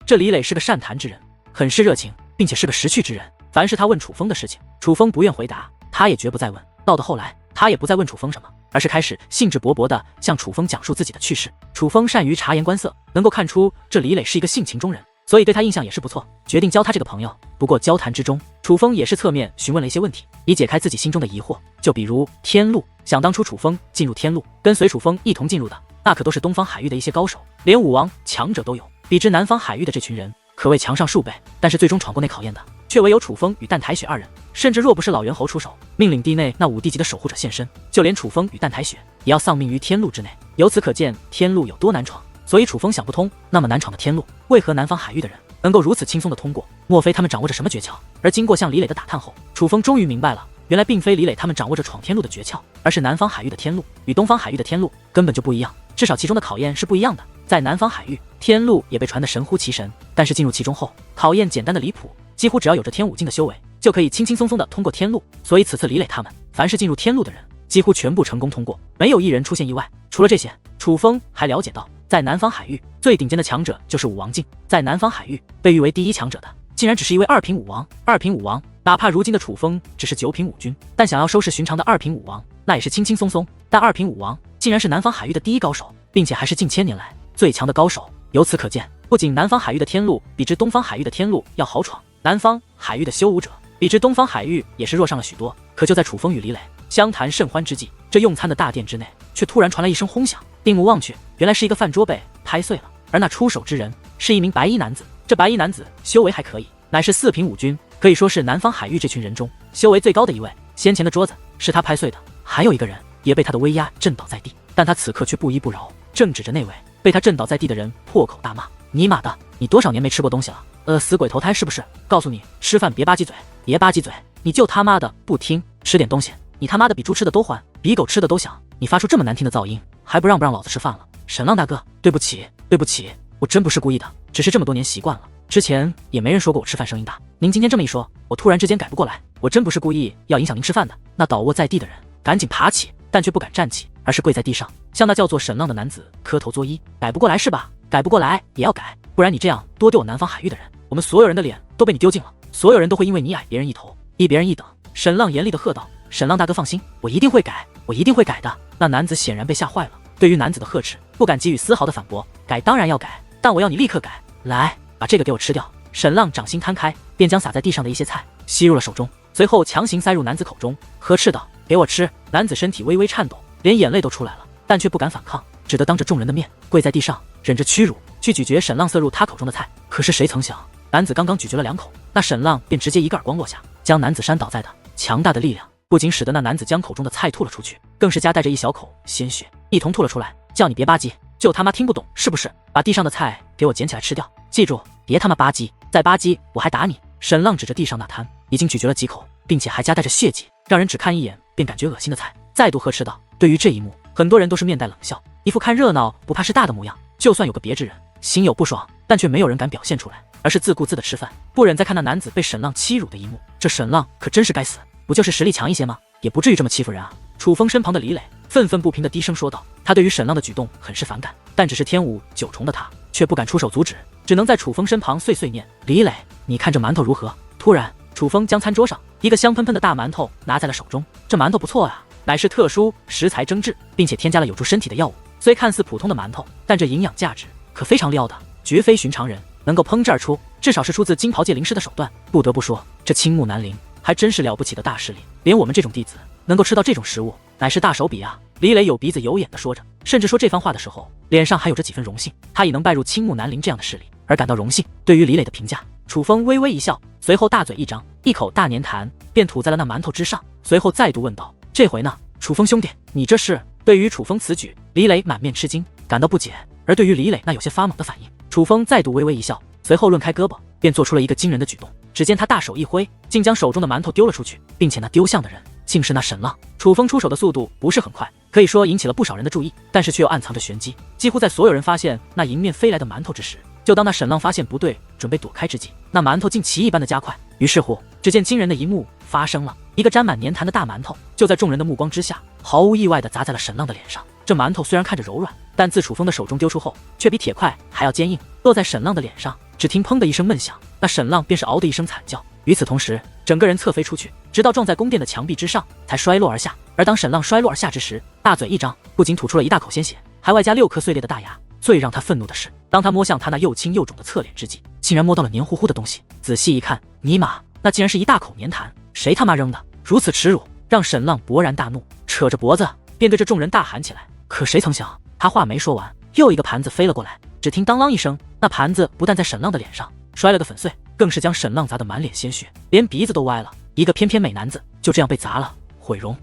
这李磊是个善谈之人，很是热情，并且是个识趣之人。凡是他问楚风的事情，楚风不愿回答，他也绝不再问。到后来，他也不再问楚风什么，而是开始兴致勃勃地向楚风讲述自己的趣事。楚风善于察言观色，能够看出这李磊是一个性情中人，所以对他印象也是不错，决定交他这个朋友。不过交谈之中，楚风也是侧面询问了一些问题，以解开自己心中的疑惑。就比如天路，想当初楚风进入天路，跟随楚风一同进入的，那可都是东方海域的一些高手，连武王强者都有。比之南方海域的这群人，可谓强上数倍。但是最终闯过那考验的，却唯有楚风与淡台雪二人。甚至若不是老猿侯出手，命令地内那5地级的守护者现身，就连楚风与淡台雪也要丧命于天路之内。由此可见天路有多难闯。所以楚风想不通，那么难闯的天路，为何南方海域的人能够如此轻松的通过？莫非他们掌握着什么诀窍？而经过向李磊的打探后，楚风终于明白了，原来并非李磊他们掌握着闯天路的诀窍，而是南方海域的天路与东方海域的天路根本就不一样，至少其中的考验是不一样的。在南方海域，天路也被传得神乎其神，但是进入其中后，考验简单的离谱，几乎只要有着天5境的修为，就可以轻轻松松的通过天路。所以此次李磊他们，凡是进入天路的人，几乎全部成功通过，没有一人出现意外。除了这些，楚风还了解到，在南方海域最顶尖的强者就是武王境，在南方海域被誉为第1强者的，竟然只是一位2品武王。2品武王，哪怕如今的楚风只是9品武军，但想要收拾寻常的2品武王，那也是轻轻松松。但2品武王竟然是南方海域的第1高手，并且还是近千年来最强的高手。由此可见，不仅南方海域的天路比之东方海域的天路要好闯，南方海域的修武者比之东方海域也是弱上了许多。可就在楚风与李磊相谈甚欢之际，这用餐的大殿之内却突然传来一声轰响，定目望去，原来是一个饭桌被拍碎了，而那出手之人是一名白衣男子。这白衣男子修为还可以，乃是4品武军，可以说是南方海域这群人中修为最高的一位。先前的桌子是他拍碎的，还有一个人也被他的威压震倒在地，但他此刻却不依不饶，正指着那位被他震倒在地的人破口大骂：尼玛的，你多少年没吃过东西了？死鬼投胎是不是？告诉你，吃饭别吧唧嘴，别吧唧嘴，你就他妈的不听，吃点东西，你他妈的比猪吃的都欢，比狗吃的都香，你发出这么难听的噪音，还不让老子吃饭了？沈浪大哥，对不起，对不起，我真不是故意的，只是这么多年习惯了，之前也没人说过我吃饭声音大，您今天这么一说，我突然之间改不过来，我真不是故意要影响您吃饭的。那倒卧在地的人赶紧爬起，但却不敢站起，而是跪在地上，向那叫做沈浪的男子磕头作揖。改不过来是吧？改不过来也要改，不然你这样多丢我南方海域的人，我们所有人的脸都被你丢尽了，所有人都会因为你矮别人一头，一别人一等。沈浪严厉地喝道：沈浪大哥放心，我一定会改，我一定会改的。那男子显然被吓坏了，对于男子的呵斥不敢给予丝毫的反驳。改当然要改，但我要你立刻改，来把这个给我吃掉。沈浪掌心摊开，便将洒在地上的一些菜吸入了手中，随后强行塞入男子口中，呵斥道：给我吃。男子身体微微颤抖，连眼泪都出来了，但却不敢反抗，只得当着众人的面跪在地上，忍着屈辱去咀嚼沈浪塞入他口中的菜。可是谁曾想，男子刚刚咀嚼了2口，那沈浪便直接一个耳光落下，将男子扇倒在地。强大的力量不仅使得那男子将口中的菜吐了出去，更是夹带着一小口鲜血一同吐了出来。叫你别吧唧，就他妈听不懂是不是？把地上的菜给我捡起来吃掉，记住别他妈吧唧，再吧唧我还打你。沈浪指着地上那滩已经咀嚼了几口，并且还夹带着血迹，让人只看一眼便感觉恶心的菜，再度呵斥道。对于这一幕，很多人都是面带冷笑，一副看热闹不怕事大的模样。就算有个别之人心有不爽，但却没有人敢表现出来，而是自顾自的吃饭，不忍再看那男子被沈浪欺辱的一幕。这沈浪可真是该死，不就是实力强一些吗？也不至于这么欺负人啊。楚风身旁的李磊愤愤不平的低声说道，他对于沈浪的举动很是反感，但只是天5、9重的他却不敢出手阻止，只能在楚风身旁碎碎念：李磊，你看这馒头如何？突然楚风将餐桌上一个香喷喷的大馒头拿在了手中，这馒头不错啊，乃是特殊食材蒸制，并且添加了有助身体的药物，虽看似普通的馒头，但这营养价值可非常料的，绝非寻常人能够烹制而出，至少是出自金袍界灵师的手段。不得不说，这青木南陵还真是了不起的大势力，连我们这种弟子能够吃到这种食物，乃是大手笔啊。李磊有鼻子有眼地说着，甚至说这番话的时候，脸上还有着几分荣幸，他已能拜入青木南陵这样的势力而感到荣幸。对于李磊的评价，楚风微微一笑，随后大嘴一张，一口大粘痰便吐在了那馒头之上，随后再度问道：这回呢，楚风兄弟，你这是？对于楚风此举，李磊满面吃惊，感到不解。而对于李磊那有些发懵的反应，楚风再度微微一笑，随后抡开胳膊，便做出了一个惊人的举动。只见他大手一挥，竟将手中的馒头丢了出去，并且那丢向的人竟是那沈浪。楚风出手的速度不是很快，可以说引起了不少人的注意，但是却又暗藏着玄机。几乎在所有人发现那迎面飞来的馒头之时，就当那沈浪发现不对，准备躲开之际，那馒头竟奇异般的加快。于是乎，只见惊人的一幕发生了，一个沾满粘痰的大馒头就在众人的目光之下，毫无意外地砸在了沈浪的脸上。这馒头虽然看着柔软，但自楚风的手中丢出后，却比铁块还要坚硬，落在沈浪的脸上，只听砰的一声闷响，那沈浪便是嗷的一声惨叫，与此同时，整个人侧飞出去，直到撞在宫殿的墙壁之上，才摔落而下。而当沈浪摔落而下之时，大嘴一张，不仅吐出了一大口鲜血，还外加6颗碎裂的大牙。最让他愤怒的是，当他摸向他那又青又肿的侧脸之际，竟然摸到了黏糊糊的东西。仔细一看，尼玛，那竟然是一大口粘痰！谁他妈扔的？如此耻辱，让沈浪勃然大怒，扯着脖子便对着众人大喊起来。可谁曾想，他话没说完，又一个盘子飞了过来，只听当啷一声，那盘子不但在沈浪的脸上摔了个粉碎，更是将沈浪砸得满脸鲜血，连鼻子都歪了。一个翩翩美男子就这样被砸了，毁容。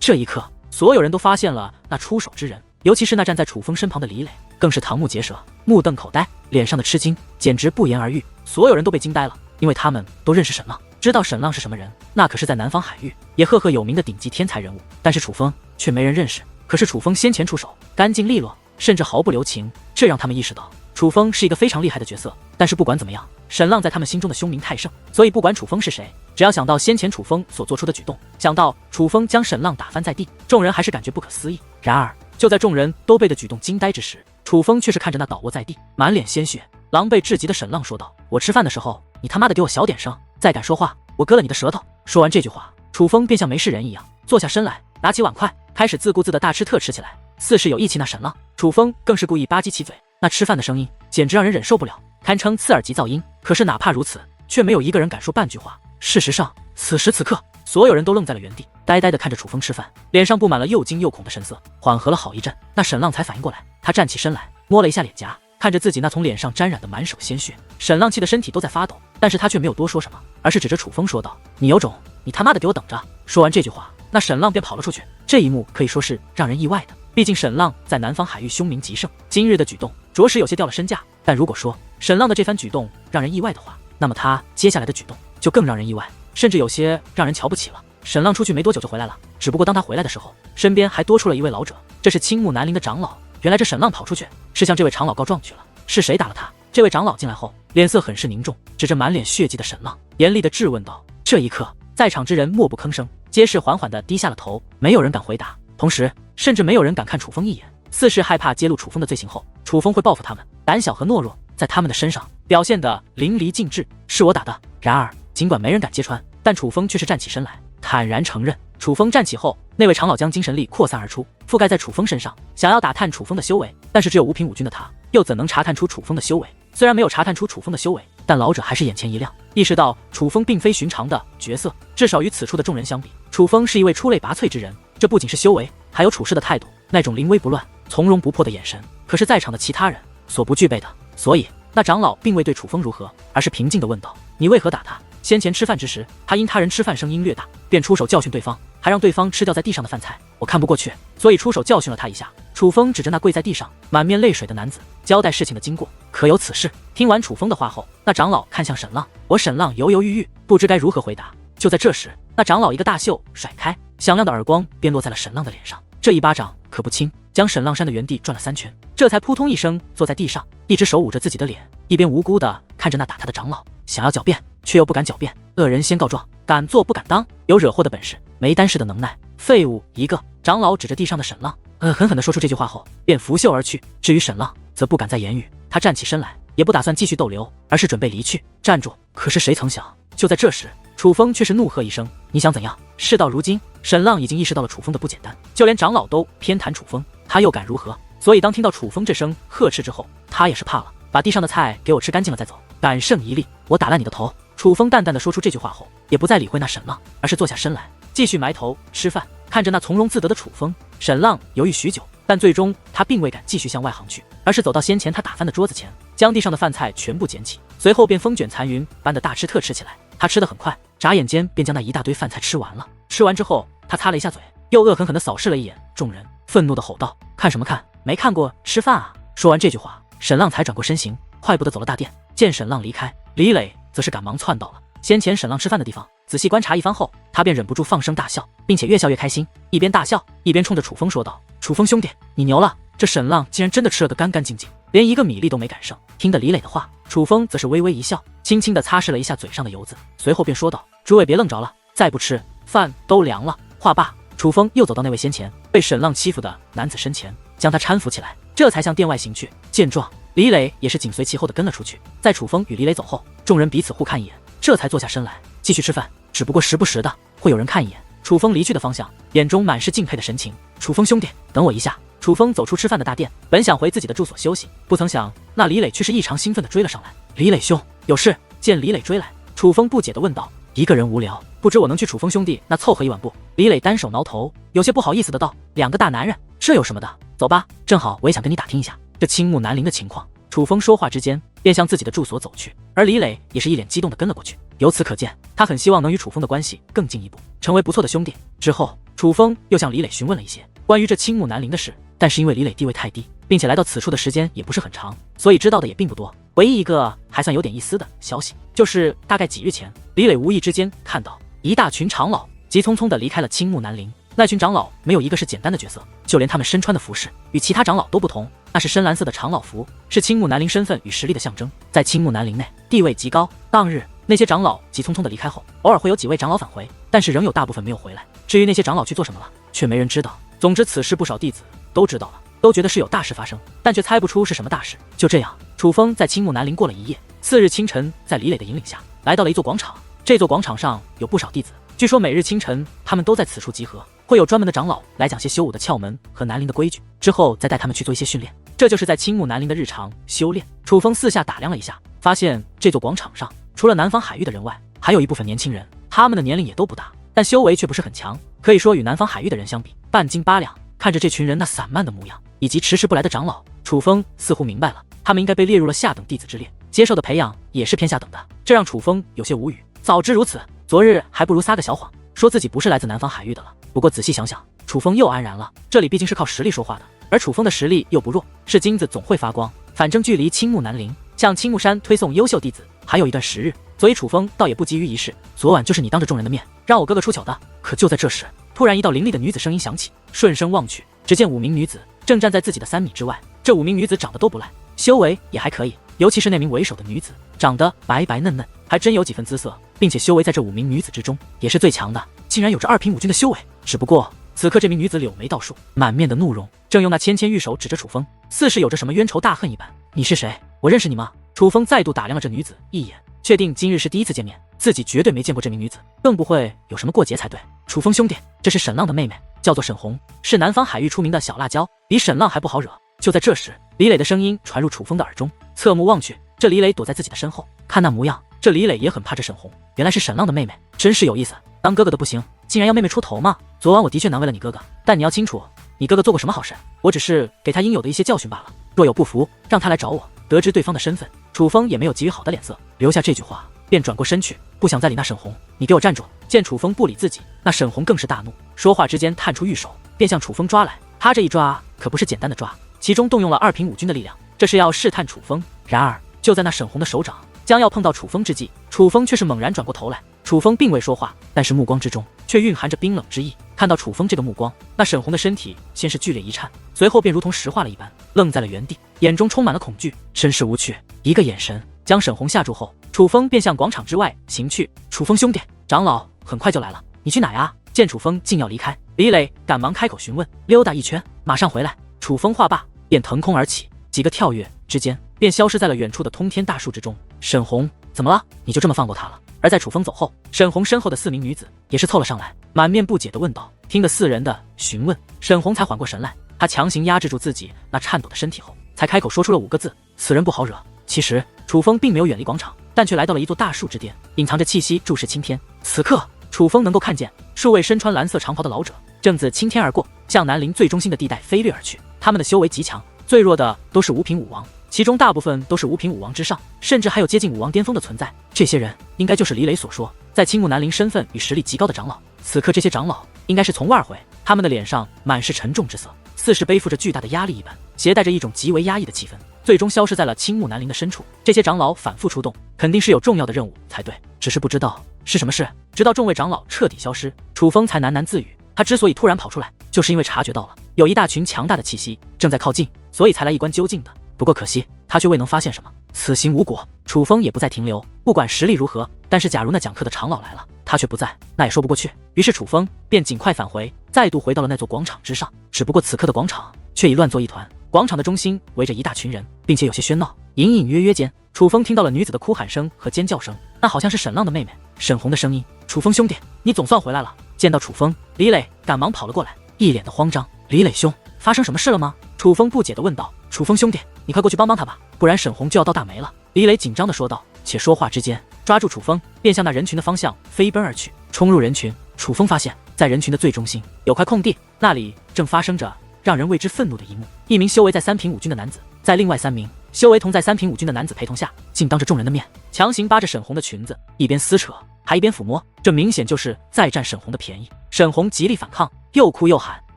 这一刻，所有人都发现了那出手之人，尤其是那站在楚风身旁的李磊，更是瞠目结舌，目瞪口呆，脸上的吃惊简直不言而喻。所有人都被惊呆了，因为他们都认识沈浪，知道沈浪是什么人，那可是在南方海域也赫赫有名的顶级天才人物。但是楚风却没人认识。可是楚风先前出手干净利落，甚至毫不留情，这让他们意识到楚风是一个非常厉害的角色。但是不管怎么样，沈浪在他们心中的凶名太盛，所以不管楚风是谁，只要想到先前楚风所做出的举动，想到楚风将沈浪打翻在地，众人还是感觉不可思议。然而就在众人都被的举动惊呆之时，楚风却是看着那倒卧在地满脸鲜血狼狈至极的沈浪说道：我吃饭的时候你他妈的给我小点声，再敢说话我割了你的舌头。说完这句话，楚风便像没事人一样坐下身来，拿起碗筷开始自顾自的大吃特吃起来，似是有意气。那沈浪楚风更是故意吧唧起嘴，那吃饭的声音简直让人忍受不了，堪称刺耳级噪音。可是哪怕如此，却没有一个人敢说半句话。事实上，此时此刻，所有人都愣在了原地，呆呆地看着楚风吃饭，脸上布满了又惊又恐的神色。缓和了好一阵，那沈浪才反应过来，他站起身来，摸了一下脸颊，看着自己那从脸上沾染的满手鲜血，沈浪气的身体都在发抖，但是他却没有多说什么，而是指着楚风说道：你有种，你他妈的给我等着！说完这句话，那沈浪便跑了出去。这一幕可以说是让人意外的，毕竟沈浪在南方海域凶名极盛，今日的举动着实有些掉了身价。但如果说沈浪的这番举动让人意外的话，那么他接下来的举动就更让人意外，甚至有些让人瞧不起了。沈浪出去没多久就回来了，只不过当他回来的时候，身边还多出了一位老者，这是青木南林的长老。原来这沈浪跑出去是向这位长老告状去了，是谁打了他？这位长老进来后，脸色很是凝重，指着满脸血迹的沈浪，严厉地质问道。这一刻，在场之人默不吭声，皆是缓缓地低下了头，没有人敢回答，同时甚至没有人敢看楚风一眼，似是害怕揭露楚风的罪行后，楚风会报复他们。胆小和懦弱在他们的身上表现得淋漓尽致。是我打的。然而尽管没人敢揭穿，但楚风却是站起身来，坦然承认。楚风站起后，那位长老将精神力扩散而出，覆盖在楚风身上，想要打探楚风的修为。但是只有五品5军的他，又怎能查探出楚风的修为？虽然没有查探出楚风的修为，但老者还是眼前一亮，意识到楚风并非寻常的角色，至少与此处的众人相比，楚风是一位出类拔萃之人。这不仅是修为，还有处事的态度，那种临危不乱、从容不迫的眼神，可是在场的其他人所不具备的。所以那长老并未对楚风如何，而是平静地问道：你为何打他？先前吃饭之时，他因他人吃饭声音略大，便出手教训对方，还让对方吃掉在地上的饭菜。我看不过去，所以出手教训了他一下。楚风指着那跪在地上满面泪水的男子，交代事情的经过。可有此事？听完楚风的话后，那长老看向沈浪，我沈浪犹犹豫豫，不知该如何回答。就在这时，那长老一个大袖甩开，响亮的耳光便落在了沈浪的脸上。这一巴掌可不轻，将沈浪扇的原地转了3圈，这才扑通一声坐在地上，一只手捂着自己的脸，一边无辜地看着那打他的长老，想要狡辩却又不敢狡辩。恶人先告状，敢做不敢当，有惹祸的本事，没担事的能耐，废物一个！长老指着地上的沈浪，狠狠地说出这句话后，便拂袖而去。至于沈浪，则不敢再言语，他站起身来，也不打算继续逗留，而是准备离去。站住！可是谁曾想，就在这时，楚风却是怒喝一声：你想怎样？事到如今，沈浪已经意识到了楚风的不简单，就连长老都偏袒楚风，他又敢如何？所以当听到楚风这声呵斥之后，他也是怕了。把地上的菜给我吃干净了再走，敢胜一力，我打烂你的头！楚风淡淡的说出这句话后，也不再理会那沈浪，而是坐下身来，继续埋头吃饭。看着那从容自得的楚风，沈浪犹豫许久，但最终他并未敢继续向外行去，而是走到先前他打翻的桌子前，将地上的饭菜全部捡起，随后便风卷残云般的大吃特吃起来。他吃得很快，眨眼间便将那一大堆饭菜吃完了。吃完之后，他擦了一下嘴，又恶狠狠地扫视了一眼众人，愤怒地吼道：看什么看？没看过吃饭啊！说完这句话，沈浪才转过身形，快步地走了大殿。见沈浪离开，李磊则是赶忙窜到了先前沈浪吃饭的地方，仔细观察一番后，他便忍不住放声大笑，并且越笑越开心，一边大笑一边冲着楚风说道：楚风兄弟，你牛了！这沈浪竟然真的吃了个干干净净，连一个米粒都没敢剩。听得李磊的话，楚风则是微微一笑，轻轻地擦拭了一下嘴上的油渍，随后便说道：诸位别愣着了，再不吃饭都凉了。话罢，楚风又走到那位先前被沈浪欺负的男子身前，将他搀扶起来，这才向殿外行去。见状，李磊也是紧随其后的跟了出去。在楚风与李磊走后，众人彼此互看一眼，这才坐下身来继续吃饭。只不过时不时的会有人看一眼楚风离去的方向，眼中满是敬佩的神情。楚风兄弟，等我一下。楚风走出吃饭的大殿，本想回自己的住所休息，不曾想那李磊却是异常兴奋的追了上来。李磊兄，有事？见李磊追来，楚风不解的问道。一个人无聊，不知我能去楚风兄弟那凑合一晚不？李磊单手挠头，有些不好意思的道。两个大男人，这有什么的？走吧，正好我也想跟你打听一下这青木南陵的情况。楚风说话之间便向自己的住所走去，而李磊也是一脸激动的跟了过去。由此可见，他很希望能与楚风的关系更进一步，成为不错的兄弟。之后，楚风又向李磊询问了一些关于这青木南陵的事，但是因为李磊地位太低，并且来到此处的时间也不是很长，所以知道的也并不多。唯一一个还算有点意思的消息，就是大概几日前，李磊无意之间看到一大群长老急匆匆地离开了青木南陵。那群长老没有一个是简单的角色，就连他们身穿的服饰与其他长老都不同，那是深蓝色的长老服，是青木南陵身份与实力的象征，在青木南陵内地位极高。当日那些长老急匆匆地离开后，偶尔会有几位长老返回，但是仍有大部分没有回来。至于那些长老去做什么了，却没人知道。总之此事不少弟子都知道了，都觉得是有大事发生，但却猜不出是什么大事。就这样，楚风在青木南陵过了一夜。次日清晨，在李磊的引领下，来到了一座广场。这座广场上有不少弟子，据说每日清晨他们都在此处集合，会有专门的长老来讲些修武的窍门和南陵的规矩，之后再带他们去做一些训练。这就是在青木南陵的日常修炼。楚风四下打量了一下，发现这座广场上除了南方海域的人外，还有一部分年轻人，他们的年龄也都不大，但修为却不是很强，可以说与南方海域的人相比半斤八两。看着这群人那散漫的模样，以及迟迟不来的长老，楚风似乎明白了，他们应该被列入了下等弟子之列，接受的培养也是偏下等的，这让楚风有些无语。早知如此，昨日还不如撒个小谎，说自己不是来自南方海域的了。不过仔细想想，楚风又安然了，这里毕竟是靠实力说话的，而楚风的实力又不弱，是金子总会发光。反正距离青木南陵向青木山推送优秀弟子还有一段时日，所以楚风倒也不急于一事。昨晚就是你当着众人的面让我哥哥出糗的。可就在这时，突然一道凌厉的女子声音响起，顺声望去，只见5名女子正站在自己的3米之外。这5名女子长得都不赖，修为也还可以，尤其是那名为首的女子，长得白白嫩嫩，还真有几分姿色，并且修为在这5名女子之中也是最强的，竟然有着2品5军的修为。只不过此刻这名女子柳眉倒竖，满面的怒容，正用那纤纤玉手指着楚风，似是有着什么冤仇大恨一般。你是谁？我认识你吗？楚风再度打量了这女子一眼，确定今日是第一次见面，自己绝对没见过这名女子，更不会有什么过节才对。楚风兄弟，这是沈浪的妹妹，叫做沈红，是南方海域出名的小辣椒，比沈浪还不好惹。就在这时，李磊的声音传入楚风的耳中，侧目望去，这李磊躲在自己的身后，看那模样，这李磊也很怕这沈红，原来是沈浪的妹妹，真是有意思，当哥哥的不行，竟然要妹妹出头吗？昨晚我的确难为了你哥哥，但你要清楚，你哥哥做过什么好事，我只是给他应有的一些教训罢了，若有不服，让他来找我。得知对方的身份，楚风也没有给予好的脸色，留下这句话便转过身去，不想再理那沈红。你给我站住！见楚风不理自己，那沈红更是大怒，说话之间探出玉手，便向楚风抓来。他这一抓可不是简单的抓，其中动用了2品5军的力量，这是要试探楚风。然而就在那沈红的手掌将要碰到楚风之际，楚风却是猛然转过头来。楚风并未说话，但是目光之中却蕴含着冰冷之意。看到楚风这个目光，那沈红的身体先是剧烈一颤，随后便如同石化了一般，愣在了原地，眼中充满了恐惧，身世无趣。一个眼神将沈红吓住后，楚风便向广场之外行去。楚风兄弟，长老很快就来了，你去哪呀？见楚风竟要离开，李磊赶忙开口询问。溜达一圈，马上回来。楚风话罢，便腾空而起，几个跳跃之间便消失在了远处的通天大树之中。沈红，怎么了？你就这么放过他了？而在楚风走后，沈红身后的4名女子也是凑了上来，满面不解地问道。听得4人的询问，沈红才缓过神来，她强行压制住自己那颤抖的身体后，才开口说出了5个字：此人不好惹。其实楚风并没有远离广场，但却来到了一座大树之巅，隐藏着气息注视青天。此刻楚风能够看见数位身穿蓝色长袍的老者正自青天而过，向南陵最中心的地带飞掠而去。他们的修为极强，最弱的都是5品5王，其中大部分都是5品5王之上，甚至还有接近5王巅峰的存在。这些人应该就是李磊所说在青木南陵身份与实力极高的长老。此刻这些长老应该是从外而回，他们的脸上满是沉重之色，似是背负着巨大的压力一般，携带着一种极为压抑的气氛，最终消失在了青木南陵的深处。这些长老反复出动，肯定是有重要的任务才对，只是不知道是什么事。直到众位长老彻底消失，楚风才喃喃自语，他之所以突然跑出来，就是因为察觉到了有一大群强大的气息正在靠近，所以才来一观究竟的。不过可惜他却未能发现什么，此行无果。楚风也不再停留，不管实力如何，但是假如那讲课的长老来了，他却不在，那也说不过去。于是楚风便尽快返回，再度回到了那座广场之上。只不过此刻的广场却已乱作一团，广场的中心围着一大群人，并且有些喧闹。隐隐约约间，楚风听到了女子的哭喊声和尖叫声，那好像是沈浪的妹妹沈红的声音。楚风兄弟，你总算回来了。见到楚风，李磊赶忙跑了过来，一脸的慌张。李磊兄，发生什么事了吗？楚风不解地问道。楚风兄弟，你快过去帮帮他吧，不然沈红就要到大没了。李磊紧张地说道。且说话之间，抓住楚风，便向那人群的方向飞奔而去。冲入人群，楚风发现，在人群的最中心有块空地，那里正发生着让人为之愤怒的一幕。一名修为在3品5军的男子，在另外3名修为同在3品5军的男子陪同下，竟当着众人的面强行扒着沈红的裙子，一边撕扯还一边抚摸，这明显就是在占沈红的便宜。沈红极力反抗，又哭又喊，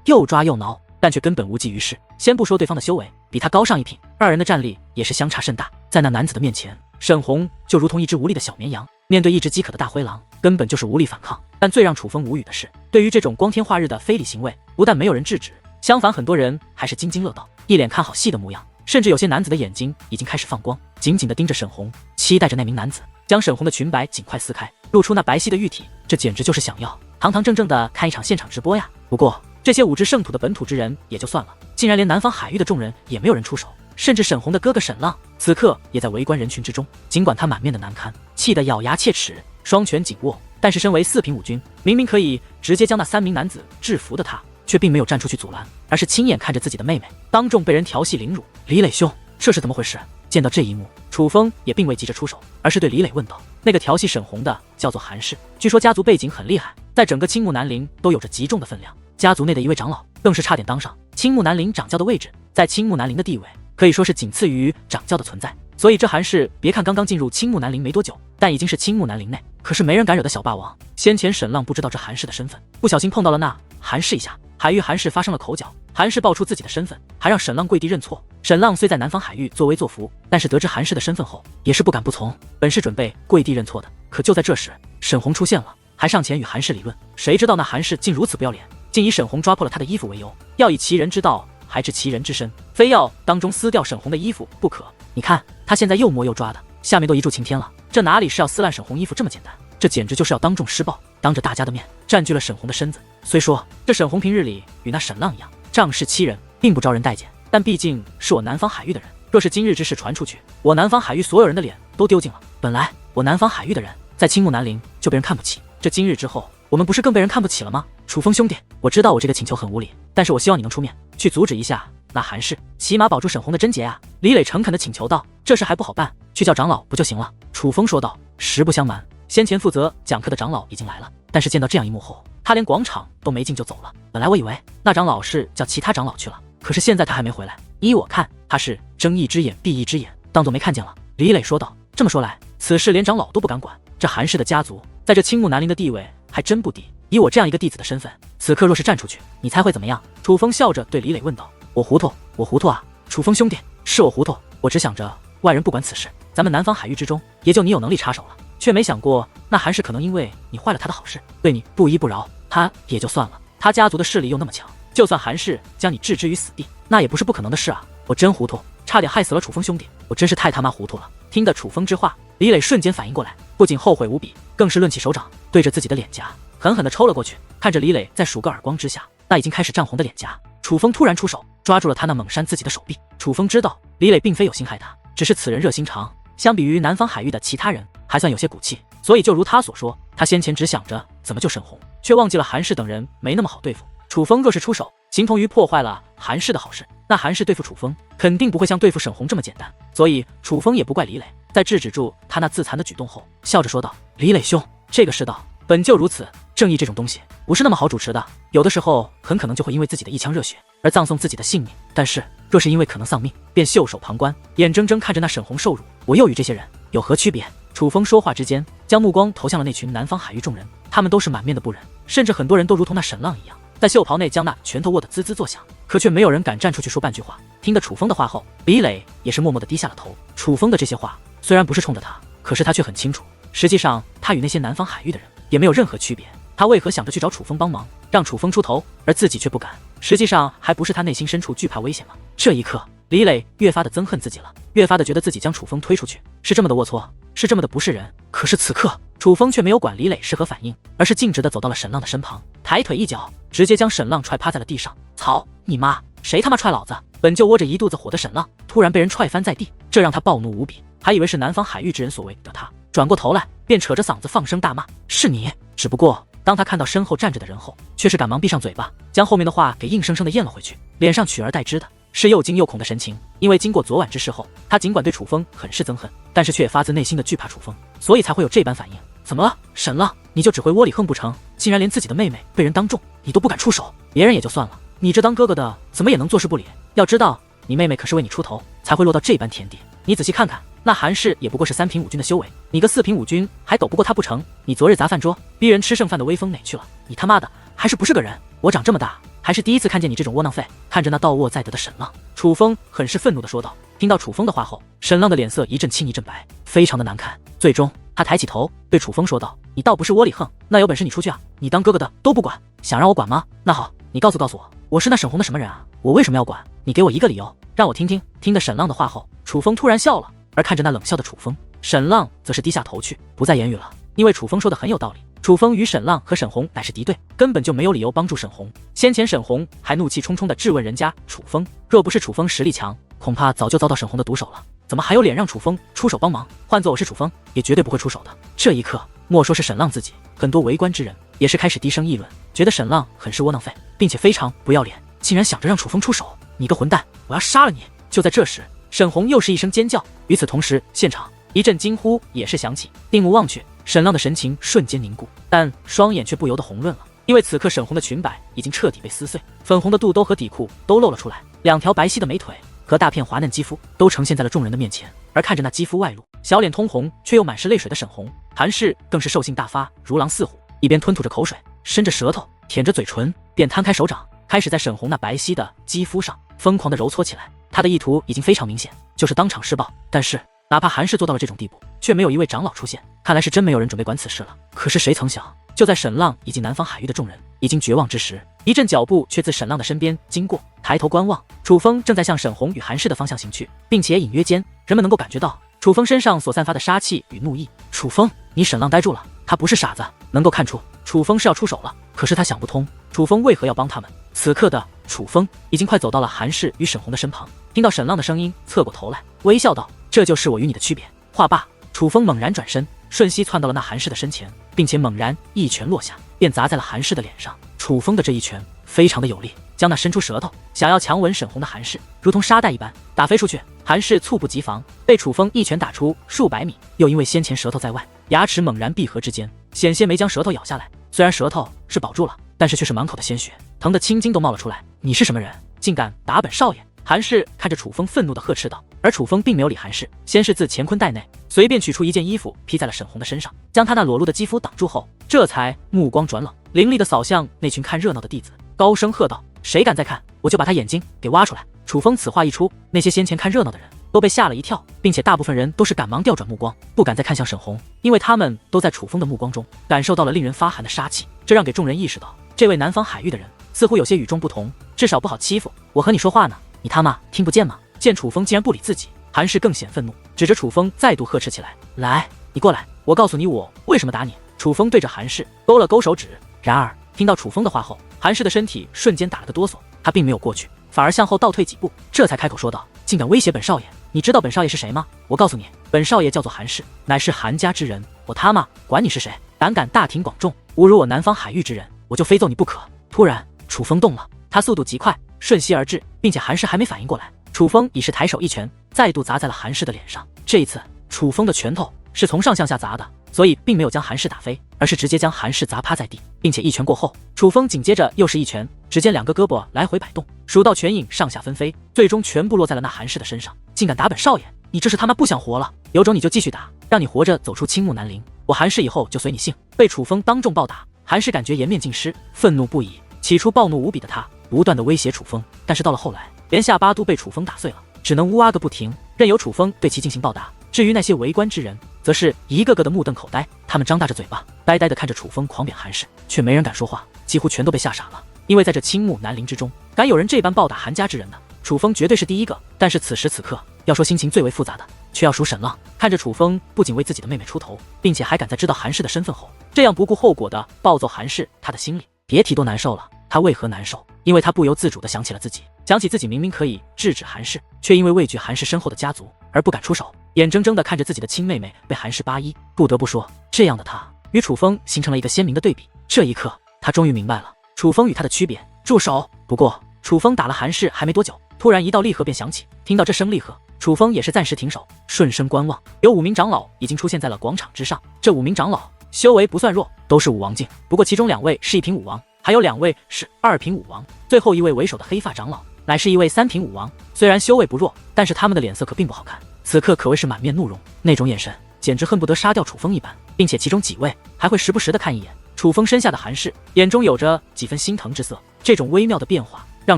又抓又挠，但却根本无济于事。先不说对方的修为比他高上1品，二人的战力也是相差甚大。在那男子的面前，沈红就如同一只无力的小绵羊，面对一只饥渴的大灰狼，根本就是无力反抗。但最让楚风无语的是，对于这种光天化日的非礼行为，不但没有人制止，相反很多人还是津津乐道，一脸看好戏的模样。甚至有些男子的眼睛已经开始放光，紧紧地盯着沈红，期待着那名男子将沈红的裙摆尽快撕开，露出那白皙的玉体。这简直就是想要堂堂正正的看一场现场直播呀！不过这些武之圣土的本土之人也就算了，竟然连南方海域的众人也没有人出手，甚至沈红的哥哥沈浪此刻也在围观人群之中。尽管他满面的难堪，气得咬牙切齿，双拳紧握，但是身为4品5军，明明可以直接将那3名男子制服的他，却并没有站出去阻拦，而是亲眼看着自己的妹妹当众被人调戏凌辱。李磊兄，这是怎么回事？见到这一幕，楚风也并未急着出手，而是对李磊问道。那个调戏沈红的叫做韩氏，据说家族背景很厉害，在整个青木南陵都有着极重的分量，家族内的一位长老更是差点当上青木南陵掌教的位置，在青木南陵的地位可以说是仅次于掌教的存在。所以这韩氏别看刚刚进入青木南陵没多久，但已经是青木南陵内可是没人敢惹的小霸王。先前沈浪不知道这韩氏的身份，不小心碰到了那韩氏一下，还与韩氏发生了口角，韩氏爆出自己的身份，还让沈浪跪地认错。沈浪虽在南方海域作威作福，但是得知韩氏的身份后，也是不敢不从，本是准备跪地认错的。可就在这时，沈红出现了，还上前与韩氏理论。谁知道那韩氏竟如此不要脸，竟以沈红抓破了他的衣服为由，要以其人之道还治其人之身，非要当中撕掉沈红的衣服不可。你看他现在又摸又抓的，下面都一柱擎天了，这哪里是要撕烂沈红衣服这么简单，这简直就是要当众施暴，当着大家的面占据了沈红的身子。虽说这沈红平日里与那沈浪一样仗势欺人，并不招人待见，但毕竟是我南方海域的人，若是今日之事传出去，我南方海域所有人的脸都丢尽了。本来我南方海域的人在青木南陵就被人看不起，这今日之后，我们不是更被人看不起了吗？楚风兄弟，我知道我这个请求很无理，但是我希望你能出面去阻止一下那韩氏，起码保住沈红的贞洁啊！李磊诚恳地请求道。这事还不好办，去叫长老不就行了？楚风说道。实不相瞒，先前负责讲课的长老已经来了，但是见到这样一幕后，他连广场都没进就走了。本来我以为那长老是叫其他长老去了，可是现在他还没回来，依我看他是睁一只眼闭一只眼，当作没看见了。李磊说道。这么说来，此事连长老都不敢管，这韩氏的家族在这青木南陵的地位还真不低。以我这样一个弟子的身份，此刻若是站出去，你猜会怎么样？楚风笑着对李磊问道。我糊涂啊！楚风兄弟，是我糊涂，我只想着外人不管此事，咱们南方海域之中也就你有能力插手了，却没想过那韩氏可能因为你坏了他的好事，对你不依不饶，他也就算了，他家族的势力又那么强，就算韩氏将你置之于死地，那也不是不可能的事啊！我真糊涂，差点害死了楚风兄弟，我真是太他妈糊涂了。听得楚风之话，李磊瞬间反应过来，不仅后悔无比，更是抡起手掌对着自己的脸颊狠狠地抽了过去。看着李磊在数个耳光之下那已经开始涨红的脸颊，楚风突然出手抓住了他那猛扇自己的手臂。楚风知道李磊并非有心害他，只是此人热心肠，相比于南方海域的其他人还算有些骨气，所以就如他所说，他先前只想着怎么救沈红，却忘记了韩氏等人没那么好对付。楚风若是出手，形同于破坏了韩氏的好事，那韩氏对付楚风肯定不会像对付沈红这么简单。所以楚风也不怪李磊，在制止住他那自残的举动后，笑着说道。李磊兄，这个世道本就如此，正义这种东西不是那么好主持的，有的时候很可能就会因为自己的一腔热血而葬送自己的性命，但是若是因为可能丧命便袖手旁观，眼睁睁看着那沈红受辱，我又与这些人有何区别？楚风说话之间，将目光投向了那群南方海域众人，他们都是满面的不忍，甚至很多人都如同那沈浪一样，在袖袍内将那拳头握得滋滋作响，可却没有人敢站出去说半句话。听得楚风的话后，李磊也是默默地低下了头。楚风的这些话虽然不是冲着他，可是他却很清楚，实际上他与那些南方海域的人也没有任何区别。他为何想着去找楚风帮忙，让楚风出头，而自己却不敢？实际上还不是他内心深处惧怕危险吗？这一刻，李磊越发的憎恨自己了，越发的觉得自己将楚风推出去是这么的龌龊，是这么的不是人。可是此刻，楚风却没有管李磊是何反应，而是径直的走到了沈浪的身旁，抬腿一脚直接将沈浪踹趴在了地上。操你妈！谁他妈踹老子？本就窝着一肚子火的沈浪突然被人踹翻在地，这让他暴怒无比，还以为是南方海域之人所为的他，转过头来便扯着嗓子放声大骂：“是你！”只不过当他看到身后站着的人后，却是赶忙闭上嘴巴，将后面的话给硬生生的咽了回去，脸上取而代之的是又惊又恐的神情。因为经过昨晚之事后，他尽管对楚风很是憎恨，但是却发自内心的惧怕楚风，所以才会有这般反应。怎么了，沈浪？你就只会窝里横不成？竟然连自己的妹妹被人当众，你都不敢出手？别人也就算了，你这当哥哥的怎么也能坐视不理？要知道，你妹妹可是为你出头，才会落到这般田地。你仔细看看，那韩氏也不过是3品5军的修为，你个4品5军还斗不过他不成？你昨日砸饭桌，逼人吃剩饭的威风哪去了？你他妈的还是不是个人？我长这么大，还是第一次看见你这种窝囊废！看着那倒卧在地的沈浪，楚风很是愤怒地说道。听到楚风的话后，沈浪的脸色一阵青一阵白，非常的难看。最终，他抬起头对楚风说道：“你倒不是窝里横，那有本事你出去啊！你当哥哥的都不管，想让我管吗？那好，你告诉我，我是那沈红的什么人啊？我为什么要管？你给我一个理由，让我听听。”听得沈浪的话后，楚风突然笑了，而看着那冷笑的楚风，沈浪则是低下头去，不再言语了。因为楚风说的很有道理，楚风与沈浪和沈红乃是敌对，根本就没有理由帮助沈红。先前沈红还怒气冲冲地质问人家楚风，若不是楚风实力强，恐怕早就遭到沈红的毒手了，怎么还有脸让楚风出手帮忙？换做我是楚风，也绝对不会出手的。这一刻，莫说是沈浪自己，很多围观之人也是开始低声议论，觉得沈浪很是窝囊废，并且非常不要脸，竟然想着让楚风出手。你个混蛋，我要杀了你！就在这时，沈红又是一声尖叫，与此同时，现场一阵惊呼也是响起。定目望去，沈浪的神情瞬间凝固，但双眼却不由得红润了，因为此刻沈红的裙摆已经彻底被撕碎，粉红的肚兜和底裤都露了出来，2条白皙的美腿和大片滑嫩肌肤都呈现在了众人的面前。而看着那肌肤外露、小脸通红却又满是泪水的沈红，韩氏更是兽性大发，如狼似虎，一边吞吐着口水，伸着舌头舔着嘴唇，便摊开手掌，开始在沈红那白皙的肌肤上疯狂地揉搓起来。他的意图已经非常明显，就是当场施暴。但是哪怕韩氏做到了这种地步，却没有一位长老出现，看来是真没有人准备管此事了。可是谁曾想，就在沈浪以及南方海域的众人已经绝望之时，一阵脚步却自沈浪的身边经过，抬头观望，楚风正在向沈红与韩氏的方向行去，并且隐约间人们能够感觉到楚风身上所散发的杀气与怒意。楚风，你！沈浪呆住了，他不是傻子，能够看出楚风是要出手了。可是他想不通，楚风为何要帮他们。此刻的楚风已经快走到了韩氏与沈红的身旁，听到沈浪的声音，侧过头来微笑道：“这就是我与你的区别。”话罢，楚风猛然转身，瞬息窜到了那韩氏的身前，并且猛然一拳落下，便砸在了韩氏的脸上。楚风的这一拳非常的有力，将那伸出舌头想要强吻沈红的韩氏如同沙袋一般打飞出去。韩氏猝不及防，被楚风一拳打出数百米，又因为先前舌头在外，牙齿猛然闭合之间，险些没将舌头咬下来。虽然舌头是保住了，但是却是满口的鲜血，疼得青筋都冒了出来。你是什么人，竟敢打本少爷？韩氏看着楚风愤怒地呵斥道，而楚风并没有理韩氏，先是自乾坤袋内随便取出一件衣服披在了沈红的身上，将他那裸露的肌肤挡住后，这才目光转冷，凌厉地扫向那群看热闹的弟子，高声喝道：“谁敢再看，我就把他眼睛给挖出来！”楚风此话一出，那些先前看热闹的人都被吓了一跳，并且大部分人都是赶忙调转目光，不敢再看向沈红，因为他们都在楚风的目光中感受到了令人发寒的杀气。这让给众人意识到，这位南方海域的人似乎有些与众不同，至少不好欺负。我和你说话呢，你他妈听不见吗？见楚风竟然不理自己，韩氏更显愤怒，指着楚风再度呵斥起来：“来，你过来，我告诉你我为什么打你！”楚风对着韩氏勾了勾手指。然而听到楚风的话后，韩氏的身体瞬间打了个哆嗦，他并没有过去，反而向后倒退几步，这才开口说道：“竟敢威胁本少爷，你知道本少爷是谁吗？我告诉你，本少爷叫做韩氏，乃是韩家之人，我他妈管你是谁，胆敢大庭广众侮辱我南方海域之人，我就非揍你不可！”突然楚风动了，他速度极快，瞬息而至，并且韩氏还没反应过来，楚风已是抬手一拳再度砸在了韩氏的脸上。这一次楚风的拳头是从上向下砸的，所以并没有将韩氏打飞，而是直接将韩氏砸趴在地，并且一拳过后，楚风紧接着又是一拳，只见2个胳膊来回摆动，数道拳影上下纷飞，最终全部落在了那韩氏的身上。竟敢打本少爷，你这是他妈不想活了？有种你就继续打，让你活着走出青木南陵，我韩氏以后就随你姓。被楚风当众暴打，韩氏感觉颜面尽失，愤怒不已。起初暴怒无比的他不断的威胁楚风，但是到了后来，连下巴都被楚风打碎了，只能呜啊个不停，任由楚风对其进行暴打。至于那些围观之人，则是一个个的目瞪口呆，他们张大着嘴巴，呆呆的看着楚风狂扁韩氏，却没人敢说话，几乎全都被吓傻了。因为在这青木南陵之中，敢有人这般暴打韩家之人的，楚风绝对是第一个。但是此时此刻，要说心情最为复杂的，却要数沈浪。看着楚风不仅为自己的妹妹出头，并且还敢在知道韩氏的身份后，这样不顾后果的暴揍韩氏，他的心里别提多难受了。他为何难受？因为他不由自主地想起了自己想起自己明明可以制止韩氏，却因为畏惧韩氏身后的家族而不敢出手，眼睁睁地看着自己的亲妹妹被韩氏8-1，不得不说，这样的他与楚风形成了一个鲜明的对比。这一刻，他终于明白了楚风与他的区别。住手！不过，楚风打了韩氏还没多久，突然一道厉喝便响起。听到这声厉喝，楚风也是暂时停手，顺身观望。有5名长老已经出现在了广场之上。这5名长老修为不算弱，都是武王境，不过其中2位是1品武王，还有2位是2品武王，最后一位为首的黑发长老乃是一位3品武王。虽然修为不弱，但是他们的脸色可并不好看，此刻可谓是满面怒容，那种眼神简直恨不得杀掉楚风一般，并且其中几位还会时不时的看一眼楚风身下的韩氏，眼中有着几分心疼之色。这种微妙的变化让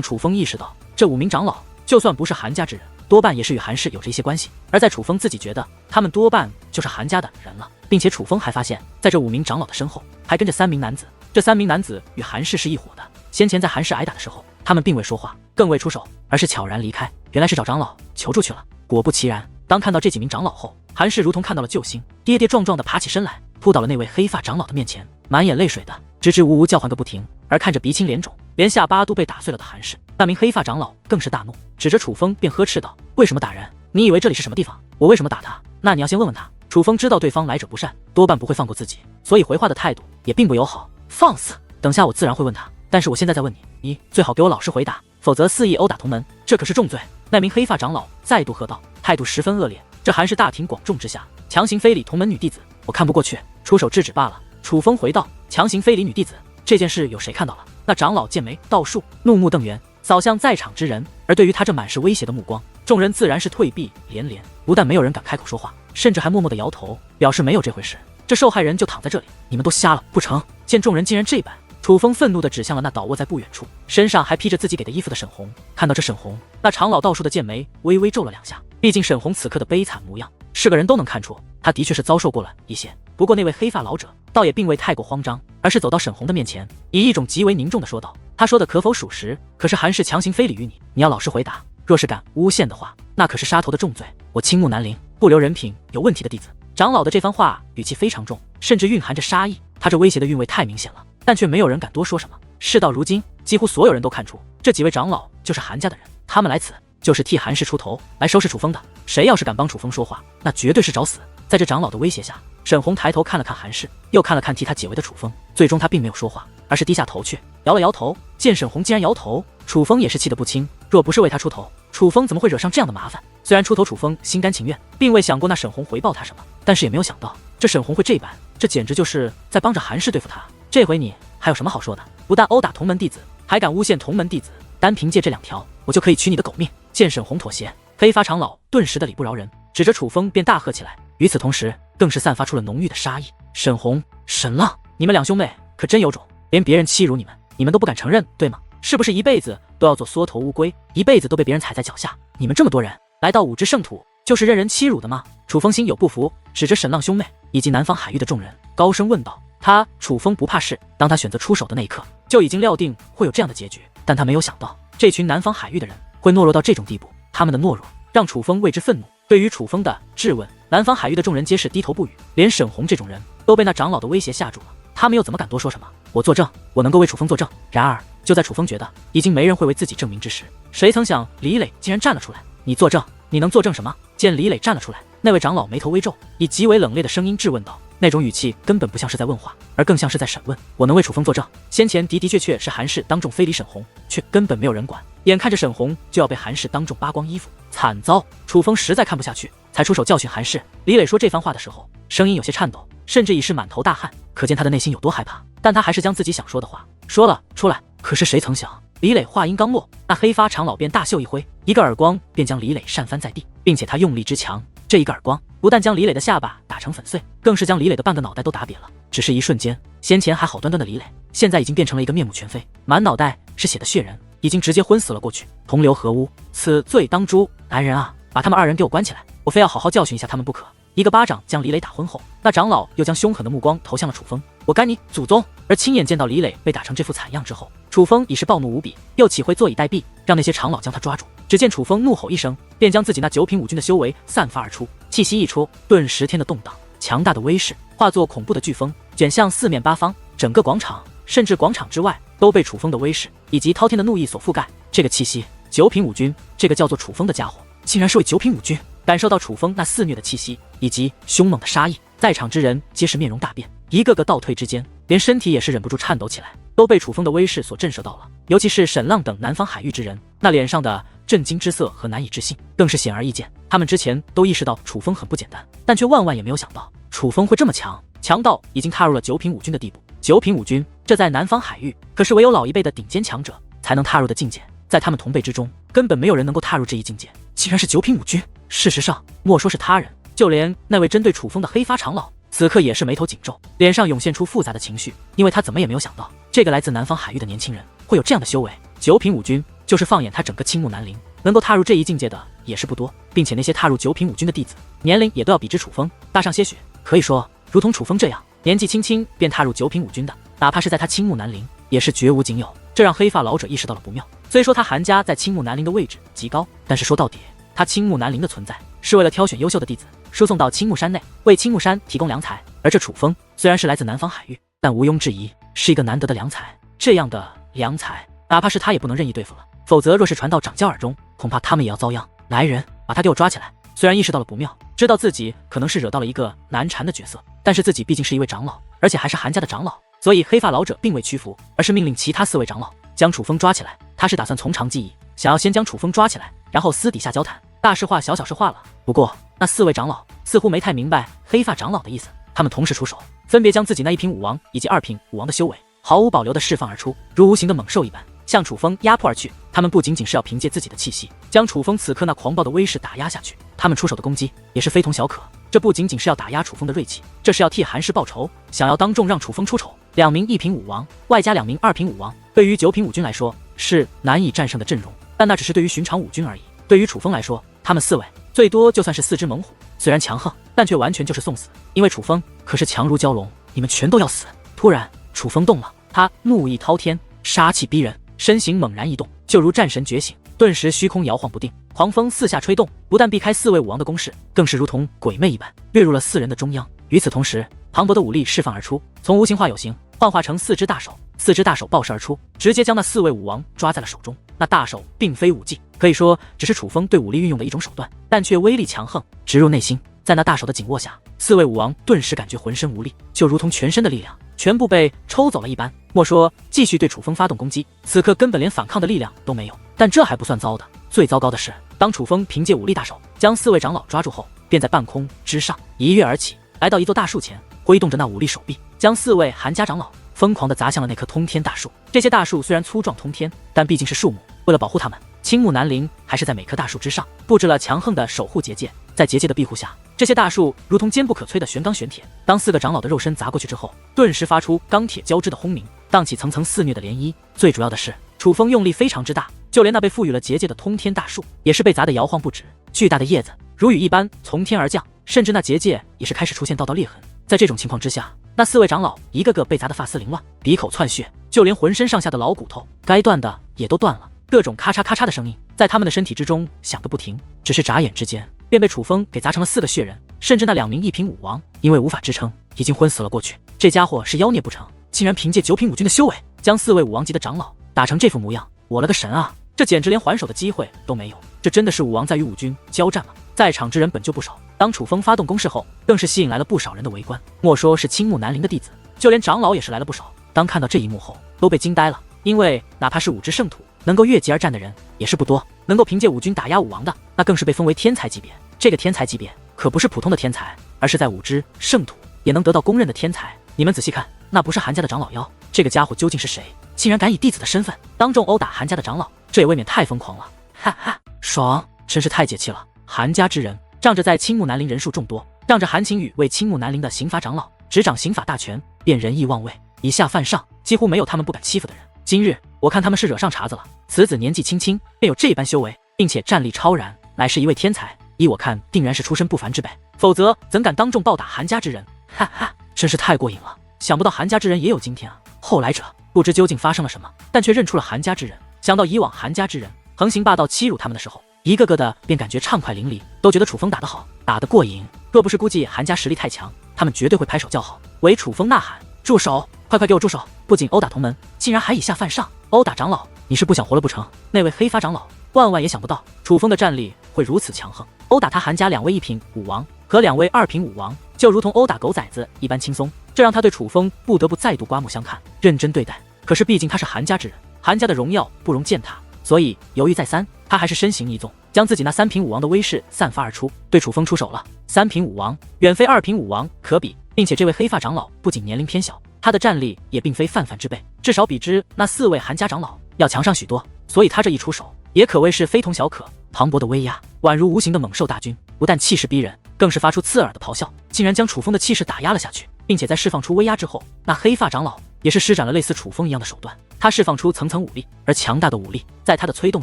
楚风意识到，这5名长老就算不是韩家之人，多半也是与韩氏有着一些关系。而在楚风自己觉得，他们多半就是韩家的人了，并且楚风还发现，在这5名长老的身后还跟着3名男子，这3名男子与韩氏是一伙的。先前在韩氏挨打的时候，他们并未说话，更未出手，而是悄然离开，原来是找长老求助去了。果不其然，当看到这几名长老后，韩氏如同看到了救星，跌跌撞撞地爬起身来，扑倒了那位黑发长老的面前，满眼泪水的支支吾吾叫唤个不停。而看着鼻青脸肿，连下巴都被打碎了的韩氏，那名黑发长老更是大怒，指着楚风便呵斥道：“为什么打人？你以为这里是什么地方？我为什么打他？那你要先问问他。”楚风知道对方来者不善，多半不会放过自己，所以回话的态度也并不友好。放肆！等下我自然会问他，但是我现在再问你，你最好给我老实回答，否则肆意殴打同门，这可是重罪。那名黑发长老再度喝道，态度十分恶劣。这韩氏大庭广众之下强行非礼同门女弟子，我看不过去，出手制止罢了。楚风回道：“强行非礼女弟子这件事有谁看到了？”那长老剑眉倒竖，怒目瞪圆，扫向在场之人。而对于他这满是威胁的目光，众人自然是退避连连，不但没有人敢开口说话，甚至还默默地摇头，表示没有这回事。这受害人就躺在这里，你们都瞎了不成？见众人竟然这般，楚风愤怒地指向了那倒卧在不远处，身上还披着自己给的衣服的沈红。看到这沈红，那长老倒竖的剑眉微微皱了2下。毕竟沈红此刻的悲惨模样，是个人都能看出，他的确是遭受过了一些。不过那位黑发老者倒也并未太过慌张，而是走到沈红的面前，以一种极为凝重的说道：“他说的可否属实？可是韩氏强行非礼于你，你要老实回答。若是敢诬陷的话，那可是杀头的重罪，我青木南陵不留人品有问题的弟子。”长老的这番话语气非常重，甚至蕴含着杀意，他这威胁的韵味太明显了，但却没有人敢多说什么。事到如今，几乎所有人都看出这几位长老就是韩家的人，他们来此就是替韩氏出头，来收拾楚风的。谁要是敢帮楚风说话，那绝对是找死。在这长老的威胁下，沈红抬头看了看韩氏，又看了看替他解围的楚风，最终他并没有说话，而是低下头去摇了摇头。见沈红竟然摇头，楚风也是气得不轻，若不是为他出头，楚风怎么会惹上这样的麻烦？虽然出头楚风心甘情愿，并未想过那沈红回报他什么，但是也没有想到这沈红会这般，这简直就是在帮着韩氏对付他。这回你还有什么好说的？不但殴打同门弟子，还敢诬陷同门弟子，单凭借这2条，我就可以取你的狗命。见沈红妥协，黑发长老顿时的理不饶人，指着楚风便大喝起来，与此同时更是散发出了浓郁的杀意。沈红、沈浪，你们2兄妹可真有种，连别人欺辱你们都不敢承认，对吗？是不是一辈子都要做缩头乌龟，一辈子都被别人踩在脚下？你们这么多人来到5之圣土，就是任人欺辱的吗？楚风心有不服，指着沈浪兄妹以及南方海域的众人，高声问道。他楚风不怕事，当他选择出手的那一刻，就已经料定会有这样的结局，但他没有想到这群南方海域的人会懦弱到这种地步。他们的懦弱让楚风为之愤怒。对于楚风的质问，南方海域的众人皆是低头不语，连沈红这种人都被那长老的威胁吓住了，他们又怎么敢多说什么？我作证，我能够为楚风作证。然而就在楚风觉得已经没人会为自己证明之时，谁曾想李磊竟然站了出来。你作证？你能作证什么？见李磊站了出来，那位长老眉头微皱，以极为冷冽的声音质问道，那种语气根本不像是在问话，而更像是在审问。我能为楚风作证，先前的确是韩氏当众非礼沈红，却根本没有人管，眼看着沈红就要被韩氏当众扒光衣服，惨遭。楚风实在看不下去，才出手教训韩氏。李磊说这番话的时候，声音有些颤抖，甚至已是满头大汗，可见他的内心有多害怕。但他还是将自己想说的话说了出来。可是谁曾想，李磊话音刚落，那黑发长老便大袖一挥，一个耳光便将李磊扇翻在地，并且他用力之强，这一个耳光不但将李磊的下巴打成粉碎，更是将李磊的半个脑袋都打瘪了。只是一瞬间，先前还好端端的李磊，现在已经变成了一个面目全非，满脑袋是血的血人，已经直接昏死了过去。同流合污，此罪当诛。男人啊，把他们2人给我关起来，我非要好好教训一下他们不可。一个巴掌将李磊打昏后，那长老又将凶狠的目光投向了楚风，我干你祖宗！而亲眼见到李磊被打成这副惨样之后，楚风已是暴怒无比，又岂会坐以待毙，让那些长老将他抓住？只见楚风怒吼一声，便将自己那9品武军的修为散发而出，气息一出，顿时天的动荡，强大的威势化作恐怖的飓风，卷向4面8方，整个广场甚至广场之外都被楚风的威势以及滔天的怒意所覆盖。这个气息九品武军这个叫做楚风的家伙，竟然是位九品武军。感受到楚风那肆虐的气息以及凶猛的杀意，在场之人皆是面容大变，一个个倒退之间，连身体也是忍不住颤抖起来，都被楚风的威势所震慑到了。尤其是沈浪等南方海域之人，那脸上的震惊之色和难以置信，更是显而易见。他们之前都意识到楚风很不简单，但却万万也没有想到楚风会这么强，强到已经踏入了九品武军的地步。九品武军，这在南方海域可是唯有老一辈的顶尖强者才能踏入的境界，在他们同辈之中，根本没有人能够踏入这一境界。竟然是九品武军！事实上，莫说是他人，就连那位针对楚风的黑发长老，此刻也是眉头紧皱，脸上涌现出复杂的情绪，因为他怎么也没有想到，这个来自南方海域的年轻人会有这样的修为。九品武军，就是放眼他整个青木南陵，能够踏入这一境界的也是不多，并且那些踏入九品武军的弟子，年龄也都要比之楚风大上些许。可以说，如同楚风这样年纪轻轻便踏入九品武军的，哪怕是在他青木南陵，也是绝无仅有。这让黑发老者意识到了不妙。虽说他韩家在青木南陵的位置极高，但是说到底，他青木南陵的存在是为了挑选优秀的弟子，输送到青木山内，为青木山提供良材。而这楚风虽然是来自南方海域，但毋庸置疑是一个难得的良材。这样的良材，哪怕是他也不能任意对付了，否则若是传到掌教耳中，恐怕他们也要遭殃。来人，把他给我抓起来！虽然意识到了不妙，知道自己可能是惹到了一个难缠的角色，但是自己毕竟是一位长老，而且还是韩家的长老，所以黑发老者并未屈服，而是命令其他4位长老将楚风抓起来。他是打算从长计议，想要先将楚风抓起来，然后私底下交谈，大事化小，小事化了。不过那4位长老似乎没太明白黑发长老的意思，他们同时出手，分别将自己那1品武王以及2品武王的修为毫无保留地释放而出，如无形的猛兽一般向楚风压迫而去。他们不仅仅是要凭借自己的气息将楚风此刻那狂暴的威势打压下去，他们出手的攻击也是非同小可。这不仅仅是要打压楚风的锐气，这是要替韩氏报仇，想要当众让楚风出丑。2名1品武王外加2名2品武王，对于9品武军来说是难以战胜的阵容，但那只是对于寻常武军而已。对于楚风来说，他们4位最多就算是4只猛虎，虽然强横，但却完全就是送死，因为楚风可是强如蛟龙，你们全都要死。突然楚风动了，他怒意滔天，杀气逼人，身形猛然移动，就如战神觉醒，顿时虚空摇晃不定，狂风四下吹动，不但避开4位武王的攻势，更是如同鬼魅一般跃入了4人的中央。与此同时，磅礴的武力释放而出，从无形化有形，幻化成4只大手，4只大手爆射而出，直接将那4位武王抓在了手中。那大手并非武技，可以说只是楚风对武力运用的一种手段，但却威力强横，直入内心。在那大手的紧握下，4位武王顿时感觉浑身无力，就如同全身的力量全部被抽走了一般。莫说继续对楚风发动攻击，此刻根本连反抗的力量都没有。但这还不算糟的，最糟糕的是，当楚风凭借武力大手将4位长老抓住后，便在半空之上一跃而起，来到一座大树前，挥动着那武力手臂，将4位韩家长老疯狂地砸向了那棵通天大树。这些大树虽然粗壮通天，但毕竟是树木，为了保护它们，青木南陵还是在每棵大树之上布置了强横的守护结界。在结界的庇护下，这些大树如同坚不可摧的玄钢玄铁，当4个长老的肉身砸过去之后，顿时发出钢铁交织的轰鸣，荡起层层肆虐的涟漪。最主要的是，楚风用力非常之大，就连那被赋予了结界的通天大树也是被砸得摇晃不止，巨大的叶子如雨一般从天而降，甚至那结界也是开始出现道道裂痕。在这种情况之下，那4位长老一个个被砸得发丝凌乱，鼻口窜血，就连浑身上下的老骨头该断的也都断了，各种咔嚓咔嚓的声音在他们的身体之中响个不停，只是眨眼之间便被楚风给砸成了4个血人。甚至那2名1品武王因为无法支撑，已经昏死了过去。这家伙是妖孽不成，竟然凭借9品武军的修为将4位武王级的长老打成这副模样，我了个神啊！这简直连还手的机会都没有，这真的是武王在与武军交战吗？在场之人本就不少，当楚风发动攻势后，更是吸引来了不少人的围观。莫说是青木南陵的弟子，就连长老也是来了不少。当看到这一幕后，都被惊呆了，因为哪怕是5只圣徒，能够越级而战的人也是不多，能够凭借武军打压武王的，那更是被封为天才级别。这个天才级别可不是普通的天才，而是在5只圣徒也能得到公认的天才。你们仔细看，那不是韩家的长老妖，这个家伙究竟是谁？竟然敢以弟子的身份当众殴打韩家的长老，这也未免太疯狂了！哈哈，爽，真是太解气了。韩家之人仗着在青木南陵人数众多，仗着韩晴雨为青木南陵的刑罚长老执掌刑法大权，便仁义望卫，以下犯上，几乎没有他们不敢欺负的人。今日我看他们是惹上茬子了，此子年纪轻轻便有这般修为，并且战力超然，乃是一位天才。依我看，定然是出身不凡之辈，否则怎敢当众暴打韩家之人？哈哈，真是太过瘾了！想不到韩家之人也有今天啊！后来者不知究竟发生了什么，但却认出了韩家之人。想到以往韩家之人横行霸道欺辱他们的时候，一个个的便感觉畅快淋漓，都觉得楚风打得好，打得过瘾。若不是估计韩家实力太强，他们绝对会拍手叫好，为楚风呐喊：住手！快快给我住手！不仅殴打同门，竟然还以下犯上，殴打长老！你是不想活了不成？那位黑发长老万万也想不到楚风的战力会如此强横，殴打他韩家2位1品武王和2位2品武王，就如同殴打狗崽子一般轻松，这让他对楚风不得不再度刮目相看，认真对待。可是毕竟他是韩家之人，韩家的荣耀不容践踏，所以犹豫再三，他还是身形一纵，将自己那3品武王的威势散发而出，对楚风出手了。3品武王远非2品武王可比，并且这位黑发长老不仅年龄偏小，他的战力也并非泛泛之辈，至少比之那4位韩家长老要强上许多，所以他这一出手也可谓是非同小可，磅礴的威压宛如无形的猛兽大军，不但气势逼人，更是发出刺耳的咆哮，竟然将楚风的气势打压了下去，并且在释放出威压之后，那黑发长老也是施展了类似楚风一样的手段，他释放出层层武力，而强大的武力在他的催动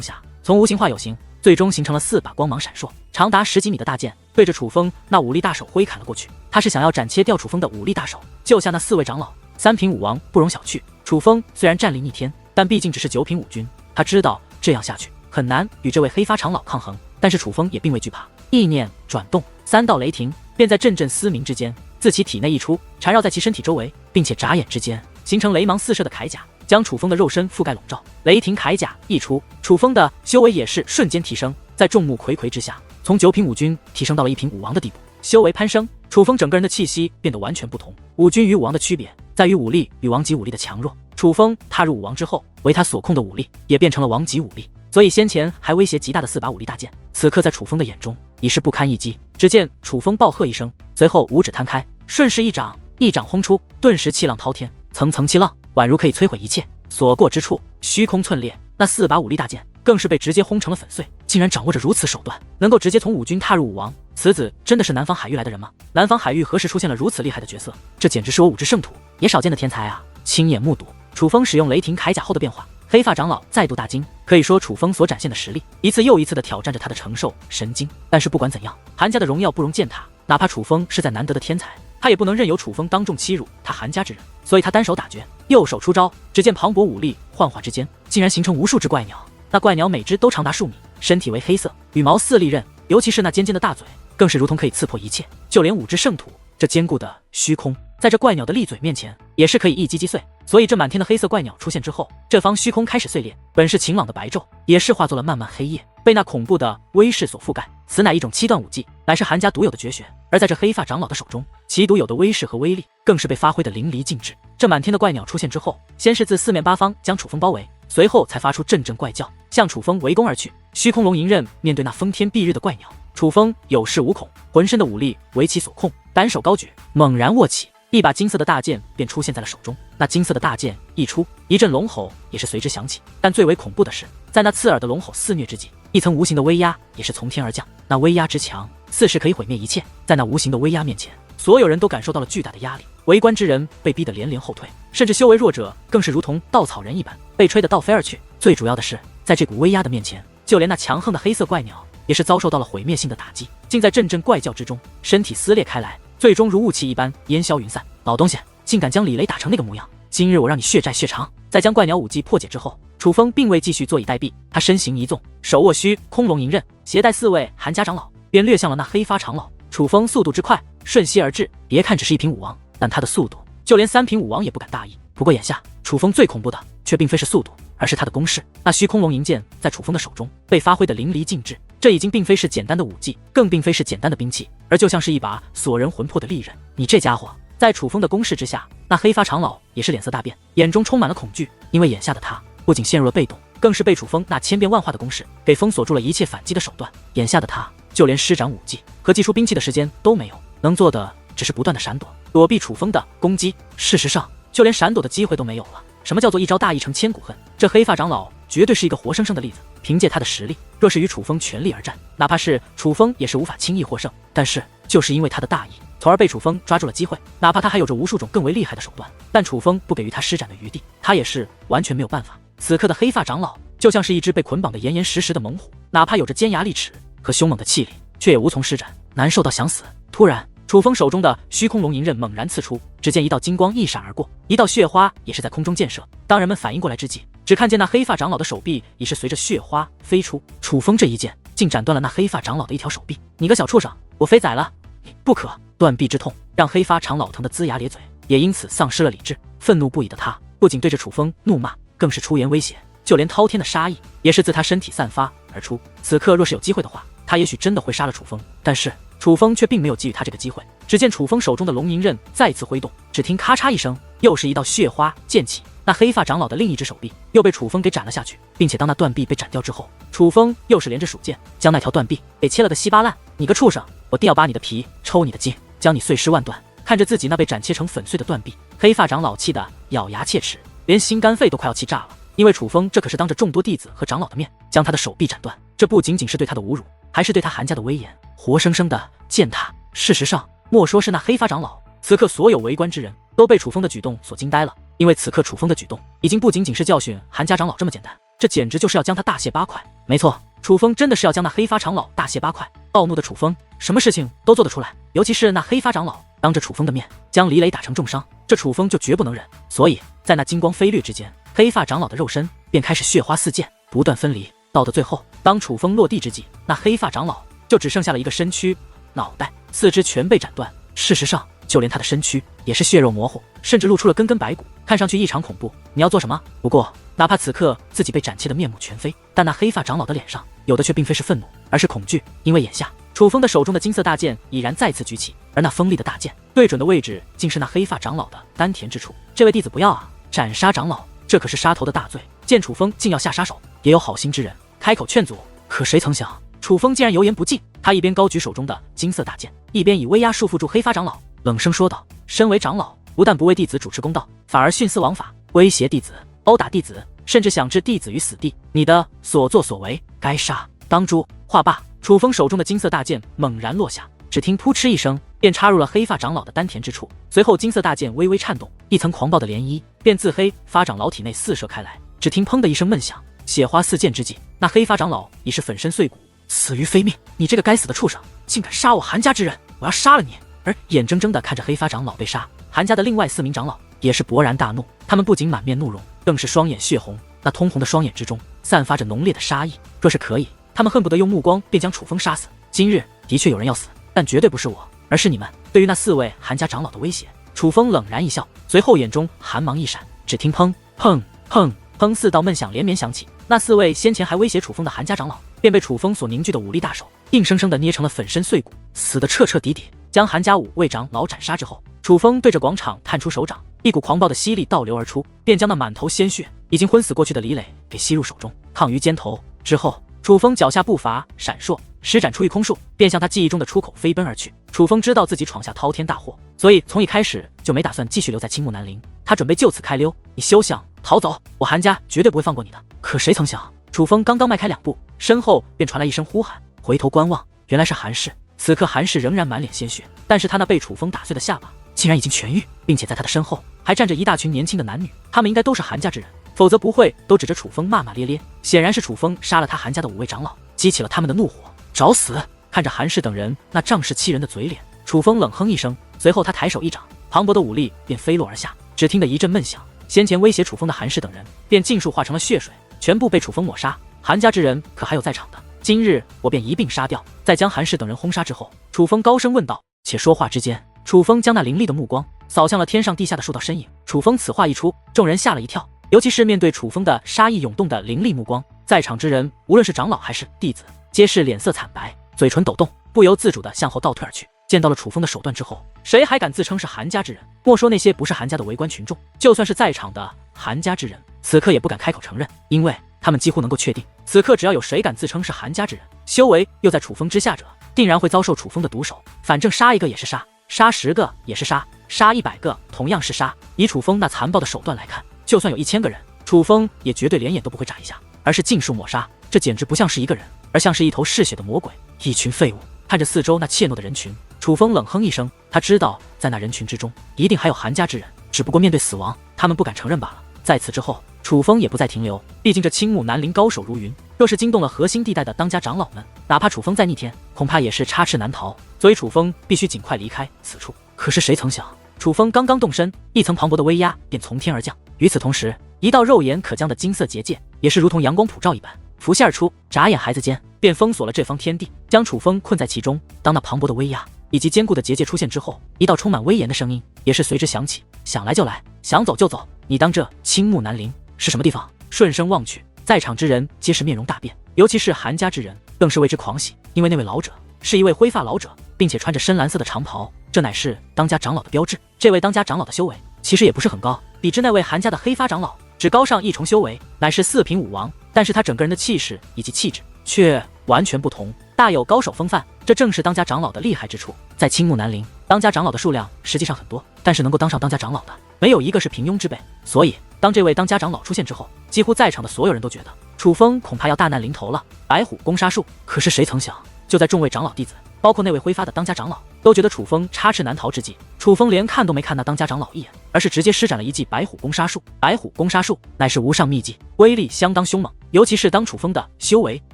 下，从无形化有形，最终形成了4把光芒闪烁、长达10几米的大剑，对着楚风那武力大手挥砍了过去。他是想要斩切掉楚风的武力大手，救下那4位长老。3品武王不容小觑，楚风虽然战力逆天，但毕竟只是9品武军，他知道这样下去很难与这位黑发长老抗衡，但是楚风也并未惧怕，意念转动，3道雷霆便在阵阵嘶鸣之间自其体内溢出，缠绕在其身体周围，并且眨眼之间形成雷芒四射的铠甲，将楚风的肉身覆盖笼罩。雷霆铠甲一出，楚风的修为也是瞬间提升，在众目睽睽之下，从9品武军提升到了1品武王的地步，修为攀升，楚风整个人的气息变得完全不同。武军与武王的区别在于武力与王级武力的强弱，楚风踏入武王之后，为他所控的武力也变成了王级武力，所以先前还威胁极大的4把武力大剑，此刻在楚风的眼中已是不堪一击。只见楚风暴喝一声，随后五指摊开，顺势一掌轰出，顿时气浪滔天，层层气浪宛如可以摧毁一切，所过之处虚空寸裂，那4把武力大剑更是被直接轰成了粉碎。竟然掌握着如此手段，能够直接从武军踏入武王，此子真的是南方海域来的人吗？南方海域何时出现了如此厉害的角色？这简直是我武之圣土也少见的天才啊！亲眼目睹楚风使用雷霆铠甲后的变化，黑发长老再度大惊，可以说楚风所展现的实力一次又一次的挑战着他的承受神经。但是不管怎样，韩家的荣耀不容践踏，哪怕楚风是在难得的天才，他也不能任由楚风当众欺辱他韩家之人，所以他单手打绝，右手出招，只见磅礴武力幻化之间，竟然形成无数只怪鸟，那怪鸟每只都长达数米，身体为黑色，羽毛似利刃，尤其是那尖尖的大嘴，更是如同可以刺破一切，就连武之圣土这坚固的虚空，在这怪鸟的利嘴面前也是可以一击击碎。所以这满天的黑色怪鸟出现之后，这方虚空开始碎裂，本是晴朗的白昼也是化作了漫漫黑夜，被那恐怖的威势所覆盖。此乃一种7段武技，乃是韩家独有的绝学，而在这黑发长老的手中，其独有的威势和威力更是被发挥的淋漓尽致。这满天的怪鸟出现之后，先是自4面8方将楚风包围，随后才发出阵阵怪叫，向楚风围攻而去。虚空龙吟刃面对那风天蔽日的怪鸟，楚风有恃无恐，浑身的武力为其所控，单手高举，猛然握起，一把金色的大剑便出现在了手中。那金色的大剑一出，一阵龙吼也是随之响起。但最为恐怖的是，在那刺耳的龙吼肆虐之际，一层无形的威压也是从天而降。那威压之强，似是可以毁灭一切。在那无形的威压面前，所有人都感受到了巨大的压力，围观之人被逼得连连后退，甚至修为弱者更是如同稻草人一般，被吹得倒飞而去。最主要的是，在这股威压的面前，就连那强横的黑色怪鸟也是遭受到了毁灭性的打击，竟在阵阵怪叫之中，身体撕裂开来，最终如雾气一般烟消云散。老东西，竟敢将李雷打成那个模样，今日我让你血债血偿！在将怪鸟武技破解之后，楚风并未继续坐以待毙，他身形一纵，手握虚空龙吟刃，携带4位韩家长老，便掠向了那黑发长老。楚风速度之快，瞬息而至，别看只是1品武王，但他的速度就连3品武王也不敢大意。不过眼下楚风最恐怖的却并非是速度，而是他的攻势。那虚空龙吟剑在楚风的手中被发挥的淋漓尽致，这已经并非是简单的武技，更并非是简单的兵器，而就像是一把锁人魂魄的利刃。你这家伙！在楚风的攻势之下，那黑发长老也是脸色大变，眼中充满了恐惧，因为眼下的他不仅陷入了被动，更是被楚风那千变万化的攻势给封锁住了一切反击的手段。眼下的他就连施展武技和祭出兵器的时间都没有，能做的只是不断的闪躲，躲避楚风的攻击。事实上，就连闪躲的机会都没有了。什么叫做一招大义成千古恨？这黑发长老绝对是一个活生生的例子。凭借他的实力，若是与楚风全力而战，哪怕是楚风也是无法轻易获胜。但是就是因为他的大义，从而被楚风抓住了机会。哪怕他还有着无数种更为厉害的手段，但楚风不给予他施展的余地，他也是完全没有办法。此刻的黑发长老就像是一只被捆绑的严严实实的猛虎，哪怕有着尖牙利齿和凶猛的气力，却也无从施展，难受到想死。突然，楚风手中的虚空龙吟刃猛然刺出，只见一道金光一闪而过，一道血花也是在空中溅射。当人们反应过来之际，只看见那黑发长老的手臂已是随着血花飞出。楚风这一剑竟斩断了那黑发长老的一条手臂。你个小畜生，我飞宰了你不可！断臂之痛让黑发长老疼得龇牙咧嘴，也因此丧失了理智。愤怒不已的他不仅对着楚风怒骂，更是出言威胁，就连滔天的杀意也是自他身体散发而出。此刻若是有机会的话，他也许真的会杀了楚风，但是楚风却并没有给予他这个机会。只见楚风手中的龙吟刃再次挥动，只听咔嚓一声，又是一道血花溅起。那黑发长老的另一只手臂又被楚风给斩了下去，并且当那断臂被斩掉之后，楚风又是连着数剑将那条断臂给切了个稀巴烂。你个畜生，我定要扒你的皮，抽你的筋，将你碎尸万段！看着自己那被斩切成粉碎的断臂，黑发长老气得咬牙切齿，连心肝肺都快要气炸了。因为楚风这可是当着众多弟子和长老的面将他的手臂斩断，这不仅仅是对他的侮辱，还是对他韩家的威严，活生生的践踏。事实上，莫说是那黑发长老，此刻所有围观之人都被楚风的举动所惊呆了。因为此刻楚风的举动已经不仅仅是教训韩家长老这么简单，这简直就是要将他大卸八块。没错，楚风真的是要将那黑发长老大卸八块。暴怒的楚风什么事情都做得出来，尤其是那黑发长老当着楚风的面将李磊打成重伤，这楚风就绝不能忍。所以在那金光飞掠之间，黑发长老的肉身便开始血花四溅，不断分离。到的最后，当楚风落地之际，那黑发长老就只剩下了一个身躯，脑袋、四肢全被斩断。事实上，就连他的身躯也是血肉模糊，甚至露出了根根白骨，看上去异常恐怖。你要做什么？不过哪怕此刻自己被斩切的面目全非，但那黑发长老的脸上有的却并非是愤怒，而是恐惧。因为眼下楚风的手中的金色大剑已然再次举起，而那锋利的大剑对准的位置竟是那黑发长老的丹田之处。这位弟子不要啊！斩杀长老，这可是杀头的大罪。见楚风竟要下杀手，也有好心之人开口劝阻，可谁曾想楚风竟然油盐不进。他一边高举手中的金色大剑，一边以威压束缚住黑发长老，冷声说道：身为长老，不但不为弟子主持公道，反而徇私枉法，威胁弟子，殴打弟子，甚至想置弟子于死地。你的所作所为，该杀当诛！话罢，楚风手中的金色大剑猛然落下，只听扑哧一声，便插入了黑发长老的丹田之处。随后金色大剑微微颤动，一层狂暴的涟漪便自黑发长老体内四射开来。只听砰的一声闷响，血花四溅之际，那黑发长老已是粉身碎骨，死于非命！你这个该死的畜生，竟敢杀我韩家之人，我要杀了你！而眼睁睁地看着黑发长老被杀，韩家的另外4名长老也是勃然大怒，他们不仅满面怒容，更是双眼血红，那通红的双眼之中散发着浓烈的杀意。若是可以，他们恨不得用目光便将楚风杀死。今日的确有人要死，但绝对不是我，而是你们。对于那4位韩家长老的威胁，楚风冷然一笑，随后眼中寒芒一闪，只听砰砰砰砰4道闷响连绵响起。那4位先前还威胁楚风的韩家长老，便被楚风所凝聚的武力大手硬生生地捏成了粉身碎骨，死得彻彻底底。将韩家5位长老斩杀之后，楚风对着广场探出手掌，一股狂暴的吸力倒流而出，便将那满头鲜血已经昏死过去的李磊给吸入手中，抗于肩头。之后，楚风脚下步伐闪烁，施展出一空术，便向他记忆中的出口飞奔而去。楚风知道自己闯下滔天大祸，所以从一开始就没打算继续留在青木南陵，他准备就此开溜。你休想逃走，我韩家绝对不会放过你的！可谁曾想，楚风刚刚迈开2步，身后便传来一声呼喊，回头观望，原来是韩氏。此刻韩氏仍然满脸鲜血，但是他那被楚风打碎的下巴竟然已经痊愈，并且在他的身后还站着一大群年轻的男女，他们应该都是韩家之人，否则不会都指着楚风骂骂咧咧。显然是楚风杀了他韩家的5位长老，激起了他们的怒火，找死！看着韩氏等人那仗势欺人的嘴脸，楚风冷哼一声，随后他抬手一掌，磅礴的武力便飞落而下。只听得一阵闷响，先前威胁楚风的韩氏等人便尽数化成了血水，全部被楚风抹杀。韩家之人可还有在场的，今日我便一并杀掉。在将韩氏等人轰杀之后，楚风高声问道。且说话之间，楚风将那凌厉的目光扫向了天上地下的数道身影。楚风此话一出，众人吓了一跳，尤其是面对楚风的杀意涌动的凌厉目光，在场之人无论是长老还是弟子，皆是脸色惨白，嘴唇抖动，不由自主地向后倒退而去。见到了楚风的手段之后，谁还敢自称是韩家之人？莫说那些不是韩家的围观群众，就算是在场的韩家之人，此刻也不敢开口承认，因为他们几乎能够确定，此刻只要有谁敢自称是韩家之人，修为又在楚风之下者，定然会遭受楚风的毒手。反正杀1个也是杀，杀10个也是杀，杀100个同样是杀。以楚风那残暴的手段来看，就算有1000个人，楚风也绝对连眼都不会眨一下，而是尽数抹杀。这简直不像是一个人，而像是一头嗜血的魔鬼，一群废物。看着四周那怯懦的人群，楚风冷哼一声，他知道在那人群之中一定还有韩家之人，只不过面对死亡，他们不敢承认罢了。在此之后，楚风也不再停留，毕竟这青木南陵高手如云，若是惊动了核心地带的当家长老们，哪怕楚风再逆天，恐怕也是插翅难逃。所以楚风必须尽快离开此处。可是谁曾想，楚风刚刚动身，一层磅礴的威压便从天而降。与此同时，一道肉眼可将的金色结界也是如同阳光普照一般浮现而出，眨眼孩子间便封锁了这方天地，将楚风困在其中。当那磅礴的威压以及坚固的结界出现之后，一道充满威严的声音也是随之响起：想来就来，想走就走。你当这青木南陵是什么地方？顺声望去，在场之人皆是面容大变，尤其是韩家之人更是为之狂喜，因为那位老者是一位灰发老者，并且穿着深蓝色的长袍，这乃是当家长老的标志。这位当家长老的修为其实也不是很高，比之那位韩家的黑发长老只高上一重修为，乃是四品武王，但是他整个人的气势以及气质却完全不同，大有高手风范，这正是当家长老的厉害之处。在青木南陵，当家长老的数量实际上很多，但是能够当上当家长老的没有一个是平庸之辈，所以当这位当家长老出现之后，几乎在场的所有人都觉得楚风恐怕要大难临头了。白虎攻杀术，可是谁曾想，就在众位长老弟子，包括那位挥发的当家长老，都觉得楚风插翅难逃之际，楚风连看都没看那当家长老一眼，而是直接施展了一记白虎攻杀术。白虎攻杀术乃是无上秘技，威力相当凶猛，尤其是当楚风的修为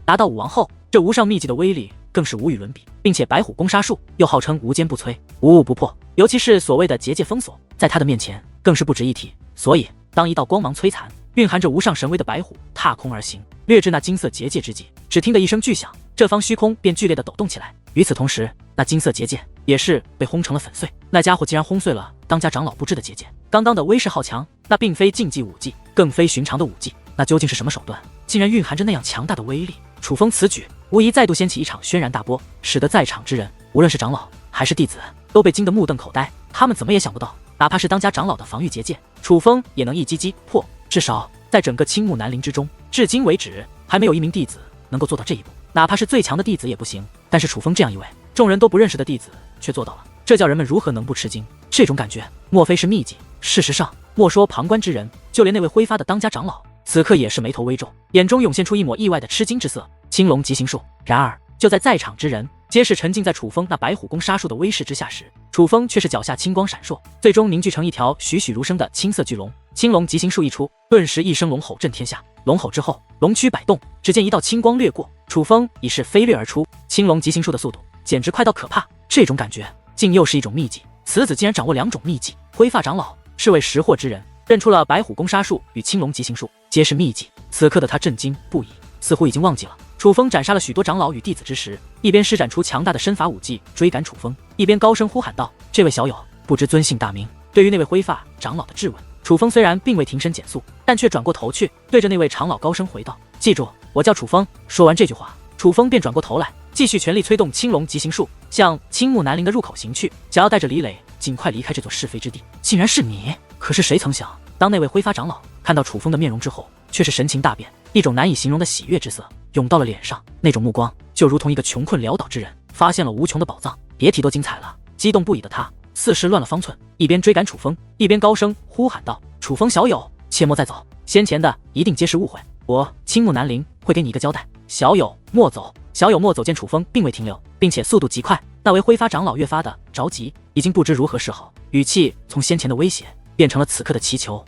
达到武王后，这无上秘技的威力更是无与伦比，并且白虎攻杀术又号称无坚不摧，无物不破，尤其是所谓的结界封锁，在他的面前更是不值一提。所以当一道光芒摧残，蕴含着无上神威的白虎踏空而行，掠至那金色结界之际，只听得一声巨响，这方虚空便剧烈的抖动起来。与此同时，那金色结界也是被轰成了粉碎。那家伙竟然轰碎了当家长老布置的结界，刚刚的威势好强，那并非竞技武技，更非寻常的武技，那究竟是什么手段，竟然蕴含着那样强大的威力？楚风此举无疑再度掀起一场轩然大波，使得在场之人，无论是长老还是弟子，都被惊得目瞪口呆。他们怎么也想不到，哪怕是当家长老的防御结界，楚风也能一击破。至少在整个青木南陵之中，至今为止还没有一名弟子能够做到这一步，哪怕是最强的弟子也不行。但是楚风这样一位众人都不认识的弟子却做到了，这叫人们如何能不吃惊？这种感觉莫非是秘技？事实上，莫说旁观之人，就连那位挥发的当家长老此刻也是眉头微皱，眼中涌现出一抹意外的吃惊之色。青龙极行术。然而就在场之人皆是沉浸在楚风那白虎攻杀术的威势之下时，楚风却是脚下青光闪烁，最终凝聚成一条栩栩如生的青色巨龙。青龙极行术一出，顿时一声龙吼震天下。龙吼之后，龙躯摆动，只见一道青光掠过，楚风已是飞掠而出。青龙极行术的速度简直快到可怕，这种感觉竟又是一种秘技。此子竟然掌握两种秘技。灰发长老是位识货之人，认出了白虎攻杀术与青龙极行术皆是秘技。此刻的他震惊不已，似乎已经忘记了楚风斩杀了许多长老与弟子之时，一边施展出强大的身法武技追赶楚风，一边高声呼喊道：“这位小友，不知尊姓大名？”对于那位灰发长老的质问，楚风虽然并未停身减速，但却转过头去，对着那位长老高声回道：“记住，我叫楚风。”说完这句话，楚风便转过头来，继续全力催动青龙极行术，向青木南陵的入口行去，想要带着李磊尽快离开这座是非之地。竟然是你！可是谁曾想，当那位灰发长老看到楚风的面容之后，却是神情大变，一种难以形容的喜悦之色涌到了脸上，那种目光就如同一个穷困潦倒之人发现了无穷的宝藏。别提多精彩了！激动不已的他似是乱了方寸，一边追赶楚风，一边高声呼喊道：“楚风小友，切莫再走，先前的一定皆是误会，我青木南陵会给你一个交代。小友莫走！”小友莫走见楚风并未停留，并且速度极快，那位挥发长老越发的着急，已经不知如何是好，语气从先前的威胁变成了此刻的祈求。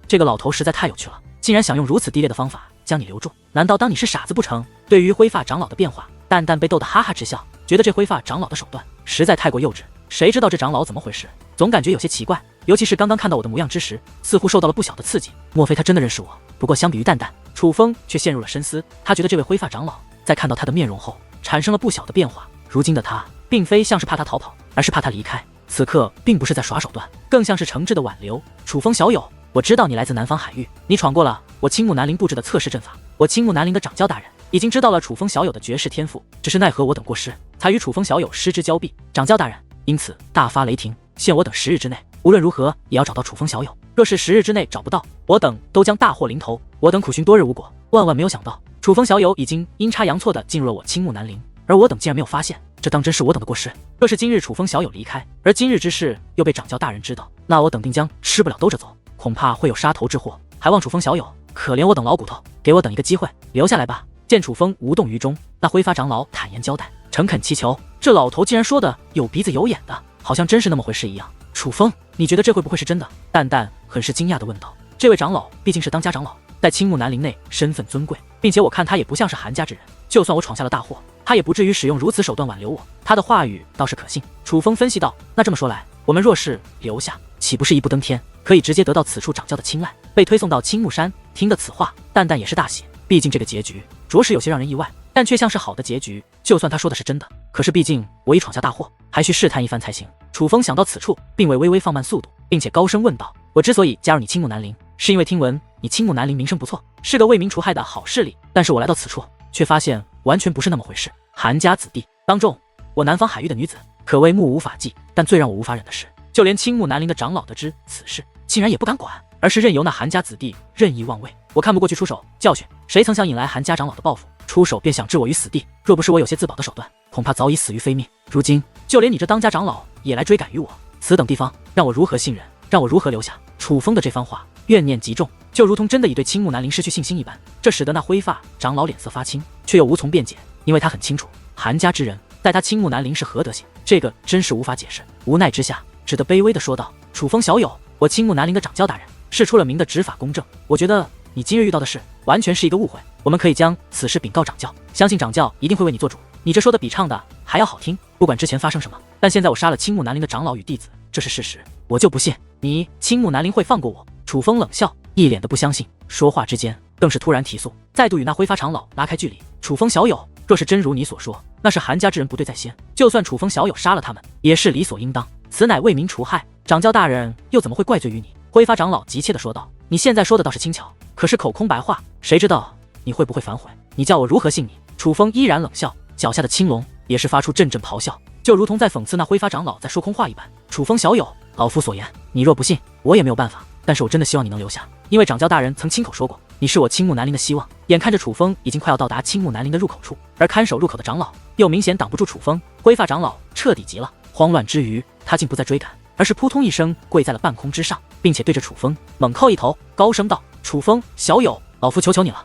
这个老头实在太有趣了，竟然想用如此低劣的方法将你留住，难道当你是傻子不成？对于灰发长老的变化，蛋蛋被逗得哈哈直笑，觉得这灰发长老的手段实在太过幼稚。谁知道这长老怎么回事？总感觉有些奇怪，尤其是刚刚看到我的模样之时，似乎受到了不小的刺激。莫非他真的认识我？不过相比于蛋蛋，楚风却陷入了深思。他觉得这位灰发长老在看到他的面容后，产生了不小的变化。如今的他，并非像是怕他逃跑，而是怕他离开。此刻并不是在耍手段，更像是诚挚的挽留。楚风小友，我知道你来自南方海域，你闯过了我青木南陵布置的测试阵法。我青木南陵的掌教大人已经知道了楚风小友的绝世天赋，只是奈何我等过失，才与楚风小友失之交臂。掌教大人因此大发雷霆，限我等10日之内，无论如何也要找到楚风小友。若是10日之内找不到，我等都将大祸临头。我等苦寻多日无果，万万没有想到，楚风小友已经阴差阳错地进入了我青木南陵，而我等竟然没有发现，这当真是我等的过失。若是今日楚风小友离开，而今日之事又被掌教大人知道，那我等定将吃不了兜着走，恐怕会有杀头之祸。还望楚风小友可怜我等老骨头，给我等一个机会，留下来吧。见楚风无动于衷，那挥发长老坦言交代，诚恳祈求。这老头竟然说的有鼻子有眼的，好像真是那么回事一样。楚风，你觉得这会不会是真的？蛋蛋很是惊讶地问道。这位长老毕竟是当家长老，在青木南陵内身份尊贵，并且我看他也不像是韩家之人，就算我闯下了大祸，他也不至于使用如此手段挽留我，他的话语倒是可信。楚风分析道，那这么说来，我们若是留下，岂不是一步登天，可以直接得到此处掌教的青睐，被推送到青木山？听得此话，蛋蛋也是大喜，毕竟这个结局着实有些让人意外，但却像是好的结局。就算他说的是真的，可是毕竟我已闯下大祸，还需试探一番才行。楚风想到此处，并未微微放慢速度，并且高声问道，我之所以加入你青木南陵，是因为听闻你青木南陵名声不错，是个为民除害的好势力，但是我来到此处，却发现完全不是那么回事。韩家子弟当众，我南方海域的女子可谓目无法纪，但最让我无法忍的是，就连青木南陵的长老得知此事，竟然也不敢管，而是任由那韩家子弟任意妄为。我看不过去，出手教训。谁曾想引来韩家长老的报复，出手便想置我于死地。若不是我有些自保的手段，恐怕早已死于非命。如今就连你这当家长老也来追赶于我，此等地方让我如何信任，让我如何留下？楚风的这番话怨念极重，就如同真的已对青木南陵失去信心一般。这使得那灰发长老脸色发青，却又无从辩解，因为他很清楚韩家之人待他青木南陵是何德行，这个真是无法解释。无奈之下，只得卑微的说道：“楚风小友，我青木南陵的掌教大人是出了名的执法公正，我觉得你今日遇到的事完全是一个误会，我们可以将此事禀告掌教，相信掌教一定会为你做主。你这说的比唱的还要好听，不管之前发生什么，但现在我杀了青木南陵的长老与弟子，这是事实，我就不信你青木南陵会放过我。”楚风冷笑，一脸的不相信，说话之间更是突然提速，再度与那挥发长老拉开距离。楚风小友，若是真如你所说，那是韩家之人不对在先，就算楚风小友杀了他们，也是理所应当，此乃为民除害，掌教大人又怎么会怪罪于你？挥发长老急切地说道：“你现在说的倒是轻巧，可是口空白话，谁知道你会不会反悔？你叫我如何信你？”楚风依然冷笑，脚下的青龙也是发出阵阵咆哮，就如同在讽刺那挥发长老在说空话一般。楚风小友，老夫所言，你若不信，我也没有办法。但是我真的希望你能留下，因为掌教大人曾亲口说过，你是我青木南陵的希望。眼看着楚风已经快要到达青木南陵的入口处，而看守入口的长老又明显挡不住楚风，灰发长老彻底急了，慌乱之余，他竟不再追赶，而是扑通一声跪在了半空之上，并且对着楚风猛叩一头，高声道：“楚风小友，老夫求求你了，